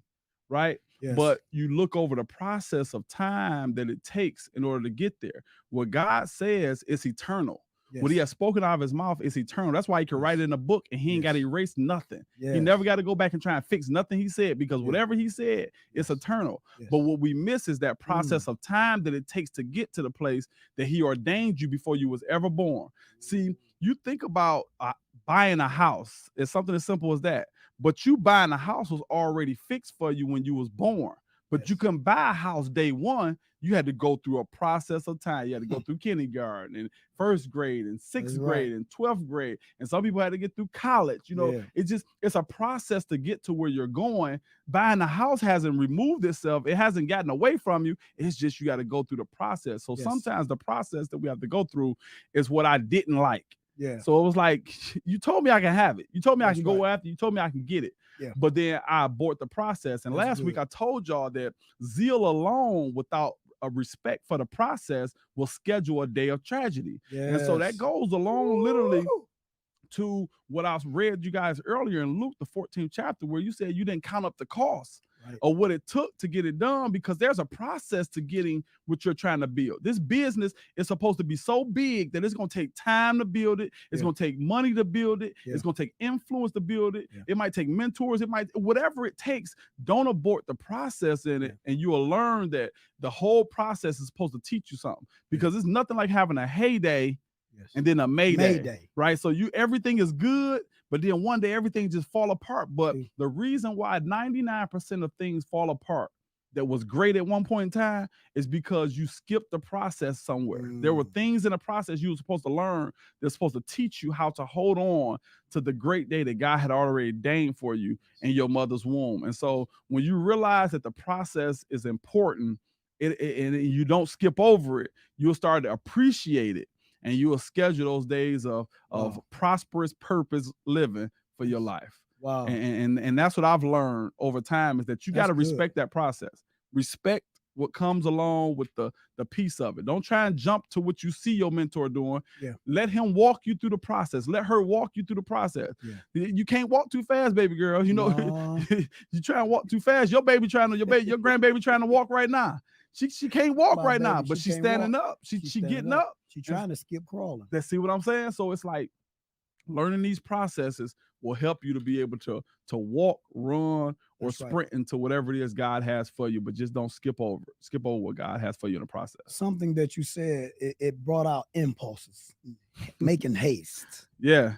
right? Yes. But you look over the process of time that it takes in order to get there. What God says is eternal. Yes. What he has spoken out of his mouth is eternal. That's why he can write it in a book and he ain't got to erase nothing. Yes. He never got to go back and try and fix nothing he said, because whatever he said, it's eternal. Yes. But what we miss is that process of time that it takes to get to the place that he ordained you before you was ever born. See, you think about buying a house. It's something as simple as that. But you buying a house was already fixed for you when you was born. But you couldn't buy a house day one. You had to go through a process of time. You had to go through kindergarten and first grade and sixth grade and 12th grade. And some people had to get through college. It's a process to get to where you're going. Buying a house hasn't removed itself. It hasn't gotten away from you. It's just you got to go through the process. So sometimes the process that we have to go through is what I didn't like. Yeah. So it was like, you told me I can have it. You told me I can go after. You told me I can get it. Yeah. But then I abort the process. And last week I told y'all that zeal alone without a respect for the process will schedule a day of tragedy. And so that goes along literally to what I read you guys earlier in Luke, the 14th chapter, where you said you didn't count up the cost of what it took to get it done, because there's a process to getting what you're trying to build. This business is supposed to be so big that it's going to take time to build it. It's going to take money to build it. It's going to take influence to build it. It might take mentors. It might, whatever it takes. Don't abort the process in it, and you will learn that the whole process is supposed to teach you something, because it's nothing like having a heyday and then a mayday, right? So everything is good, but then one day everything just fall apart. But the reason why 99% of things fall apart that was great at one point in time is because you skipped the process somewhere. There were things in the process you were supposed to learn that's supposed to teach you how to hold on to the great day that God had already ordained for you in your mother's womb. And so when you realize that the process is important and you don't skip over it, you'll start to appreciate it. And you will schedule those days of prosperous purpose living for your life. Wow. And that's what I've learned over time, is that you got to respect that process. Respect what comes along with the piece of it. Don't try and jump to what you see your mentor doing. Let him walk you through the process. Let her walk you through the process. You can't walk too fast, baby girl. You try and walk too fast. Your grandbaby trying to walk right now. She can't walk right now, but she's standing up. She getting up. She's trying to skip crawling. See what I'm saying? So it's like learning these processes will help you to be able to walk, run, or sprint into whatever it is God has for you, but just don't skip over what God has for you in the process. Something that you said, it brought out impulses, making haste. Yeah,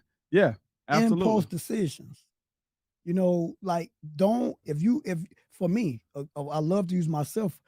absolutely. Impulse decisions. Like for me, I love to use myself.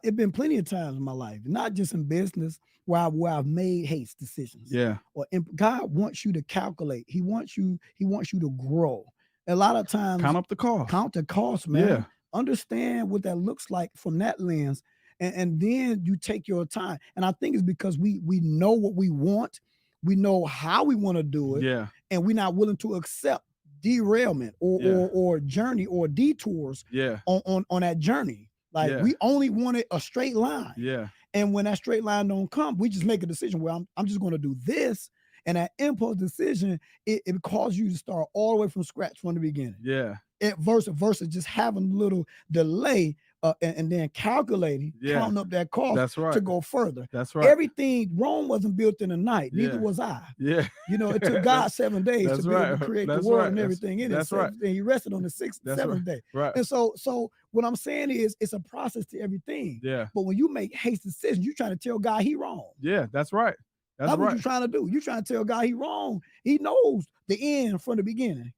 It's been plenty of times in my life, not just in business, where I've made haste decisions. Yeah. Or God wants you to calculate. He wants you to grow. A lot of times, count the cost, man. Yeah. Understand what that looks like from that lens, and then you take your time. And I think it's because we know what we want, we know how we want to do it, and we're not willing to accept derailment or journey or detours on that journey. Like we only wanted a straight line. Yeah. And when that straight line don't come, we just make a decision where I'm just going to do this. And that impulse decision, it causes you to start all the way from scratch from the beginning. Yeah. Versus just having a little delay and then calculating, counting up that cost to go further. That's right. Everything, Rome wasn't built in a night. Neither was I. Yeah. It took God 7 days to be able to create the world and everything in it. That's right. And he rested on the seventh day. Right. And so what I'm saying is it's a process to everything. Yeah. But when you make haste decisions, you're trying to tell God he wrong. Yeah, that's right. That's what right. you're trying to do. You're trying to tell God he wrong. He knows the end from the beginning.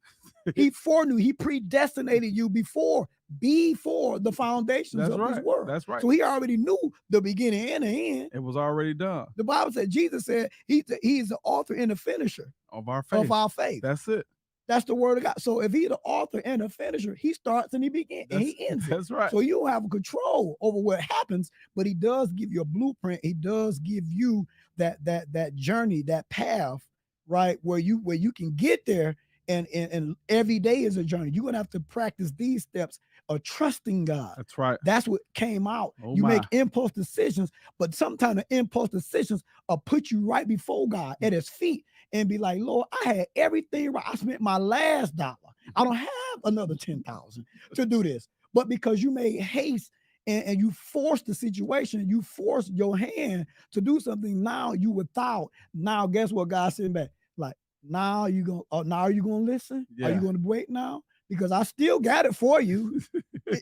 He foreknew, he predestinated you before before the foundations of this world. That's right. So he already knew the beginning and the end. It was already done. The Bible said, Jesus said he's the author and the finisher of our faith. That's it. That's the word of God. So if he's the author and the finisher, he starts and he begins and he ends it. That's right. So you don't have control over what happens, but he does give you a blueprint. He does give you that journey, that path, right, where you can get there. And every day is a journey. You're gonna have to practice these steps of trusting God. That's right. That's what came out. You make impulse decisions, but sometimes the impulse decisions will put you right before God at his feet and be like, Lord, I had everything right. I spent my last dollar. I don't have another 10,000 to do this. But because you made haste and you forced the situation, you forced your hand to do something, now you without. Now guess what God said back? Like, now are you gonna listen? Yeah. Are you gonna wait now? Because I still got it for you.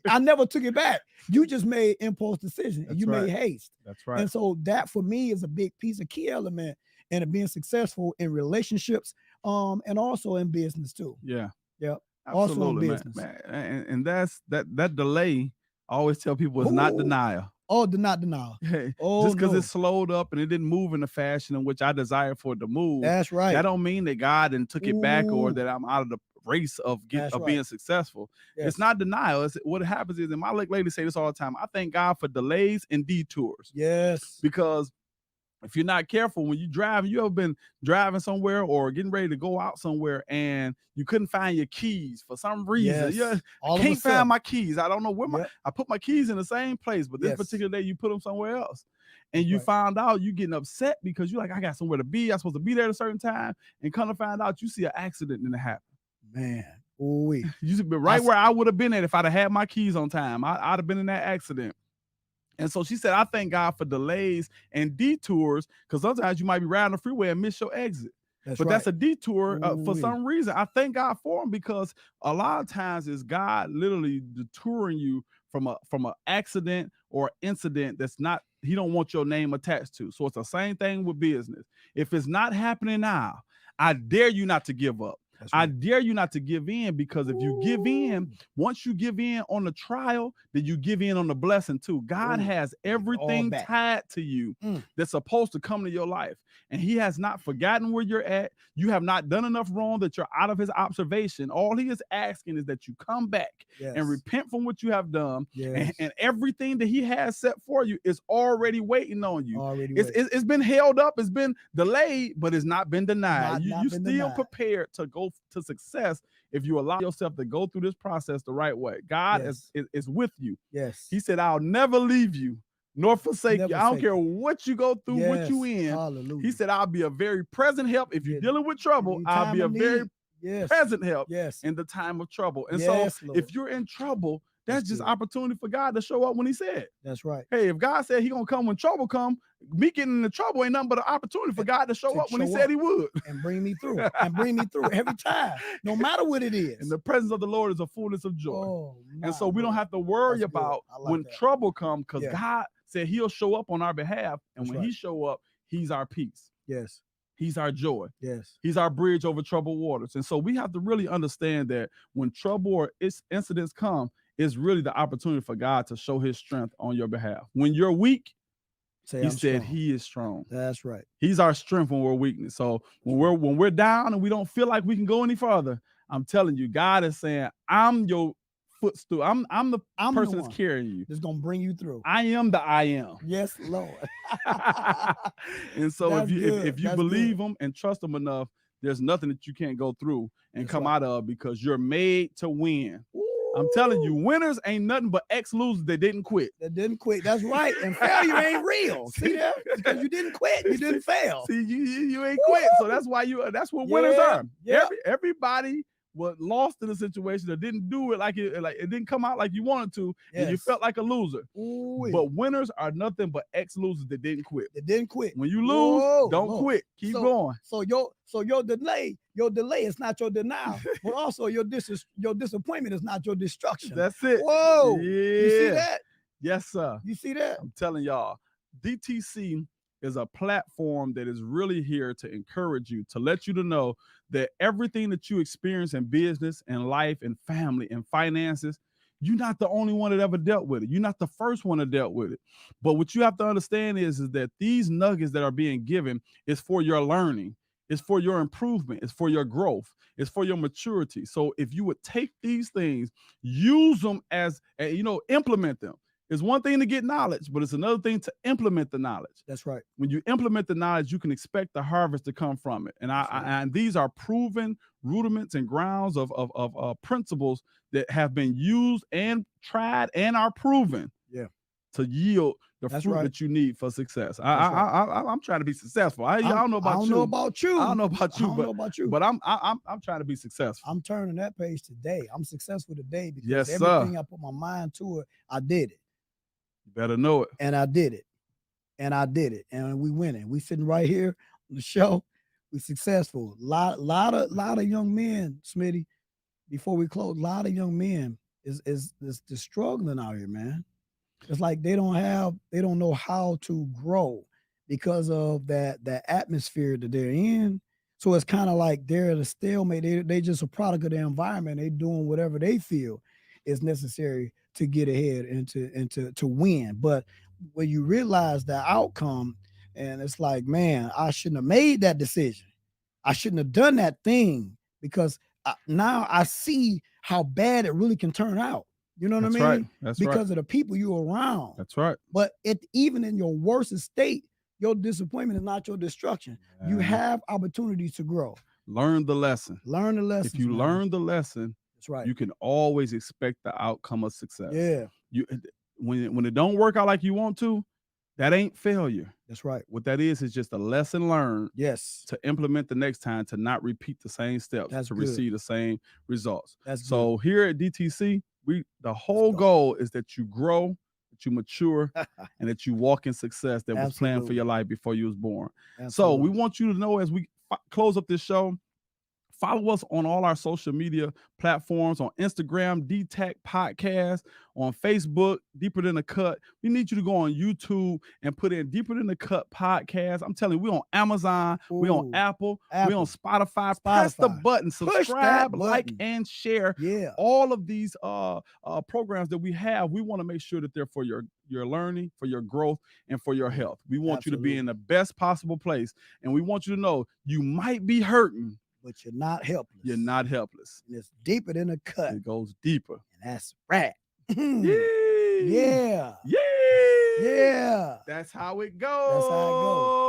I never took it back. You just made impulse decision and you made haste. That's right. And so that for me is a big piece, a key element in being successful in relationships, and also in business too. Yeah. Yep. Absolutely, also in business. Man. And that's that delay. I always tell people it's not denial. Oh, not denial. Just because it slowed up and it didn't move in the fashion in which I desire for it to move. That's right. That don't mean that God didn't took it back or that I'm out of the race of being successful. Yes. It's not denial. What happens is, and my lady say this all the time, I thank God for delays and detours. Yes. Because if you're not careful when you drive, you ever been driving somewhere or getting ready to go out somewhere and you couldn't find your keys for some reason. Yes. I can't find my keys. I don't know where I put my keys in the same place, but this particular day you put them somewhere else. And you found out you getting upset because you're like, I got somewhere to be. I'm supposed to be there at a certain time. And kind of find out you see an accident and it happened. Man. Ooh-wee. You should be right where I would have been at if I'd have had my keys on time. I'd have been in that accident. And so she said, I thank God for delays and detours, because sometimes you might be riding the freeway and miss your exit. That's a detour for some reason. I thank God for them, because a lot of times it's God literally detouring you from an accident or incident that's not, he don't want your name attached to. So it's the same thing with business. If it's not happening now, I dare you not to give up. I dare you not to give in, because if you give in, once you give in on the trial, then you give in on the blessing too. God has everything tied to you that's supposed to come to your life. And he has not forgotten where you're at. You have not done enough wrong that you're out of his observation. All he is asking is that you come back and repent from what you have done. And everything that he has set for you is already waiting on you. It's been held up. It's been delayed, but it's not been denied. You still prepared to go to success if you allow yourself to go through this process the right way. God is with you. Yes. He said, I'll never leave you nor forsake you. I don't care what you go through, what you in. Hallelujah. He said, I'll be a very present help. If you're dealing with trouble, I'll be a very present help in the time of trouble. And so if you're in trouble, that's just opportunity for God to show up when he said. That's right. Hey, if God said he gonna come when trouble come, me getting into trouble ain't nothing but an opportunity for God to show up when he said he would. And bring me through. And bring me through every time, no matter what it is. And the presence of the Lord is a fullness of joy. And so we don't have to worry about when trouble comes, because God said he'll show up on our behalf. And when he show up, he's our peace. Yes. He's our joy. Yes. He's our bridge over troubled waters. And so we have to really understand that when trouble or incidents come, it's really the opportunity for God to show his strength on your behalf. When you're weak, he said he is strong. That's right. He's our strength when we're weakness. So when we're down and we don't feel like we can go any further, I'm telling you, God is saying, I'm your footstool. I'm the person that's carrying you. That's gonna bring you through. I am the I am. Yes, Lord. And so if you believe him and trust him enough, there's nothing that you can't go through and come out of, because you're made to win. I'm telling you, winners ain't nothing but ex-losers that didn't quit. That's right. And failure ain't real. See that? Because you didn't quit. You didn't fail. See, you ain't quit. So that's why that's what winners are. Yeah. Everybody was lost in a situation that didn't do it like it didn't come out like you wanted to, and you felt like a loser. But winners are nothing but ex-losers that didn't quit. When you lose, don't quit. Keep going. So your delay is not your denial, but also your disappointment is not your destruction. That's it. Whoa. Yeah. You see that? Yes, sir. You see that? I'm telling y'all, DTC is a platform that is really here to encourage you, to let you to know that everything that you experience in business and life and family and finances, You're not the only one that ever dealt with it. You're not the first one that dealt with it. But what you have to understand is that these nuggets that are being given is for your learning. It's for your improvement. It's for your growth. It's for your maturity. So if you would take these things, use them as, implement them. It's one thing to get knowledge, but it's another thing to implement the knowledge. That's right. When you implement the knowledge, you can expect the harvest to come from it. And and these are proven rudiments and grounds of principles that have been used and tried and are proven to yield the fruit that you need for success. I'm trying to be successful. I don't know about you. I don't know about you. I don't know about you, but I'm trying to be successful. I'm turning that page today. I'm successful today because everything I put my mind to it, I did it. You better know it. And I did it. And we winning. We sitting right here on the show. We successful. Lot of young men, Smitty, before we close, a lot of young men is struggling out here, man. It's like they don't know how to grow because of that atmosphere that they're in. So it's kind of like they're at a stalemate. They just a product of their environment. They doing whatever they feel is necessary to get ahead and to win. But when you realize the outcome, and it's like, man, I shouldn't have made that decision. I shouldn't have done that thing because now I see how bad it really can turn out. You know what I mean? Right. That's because of the people you're around. That's right. But even in your worst state, your disappointment is not your destruction. Yeah. You have opportunities to grow. Learn the lesson. Learn the lesson. If you learn the lesson, that's right. You can always expect the outcome of success. Yeah. When it don't work out like you want to, that ain't failure. That's right. What that is just a lesson learned. Yes. To implement the next time, to not repeat the same steps, receive the same results. That's so good. Here at DTC, the whole goal is that you grow, that you mature, and that you walk in success that was planned for your life before you was born. Absolutely. So we want you to know as we close up this show, follow us on all our social media platforms, on Instagram, DTAC Podcast, on Facebook, Deeper Than the Cut. We need you to go on YouTube and put in Deeper Than the Cut Podcast. I'm telling you, we're on Amazon, we're on Apple, we're on Spotify. Press the button, subscribe, like, and share. Yeah. All of these programs that we have, we want to make sure that they're for your learning, for your growth, and for your health. We want you to be in the best possible place, and we want you to know you might be hurting, but you're not helpless. You're not helpless. And it's deeper than a cut. It goes deeper. And that's right. Yeah. Yeah. Yeah. Yeah. That's how it goes. That's how it goes.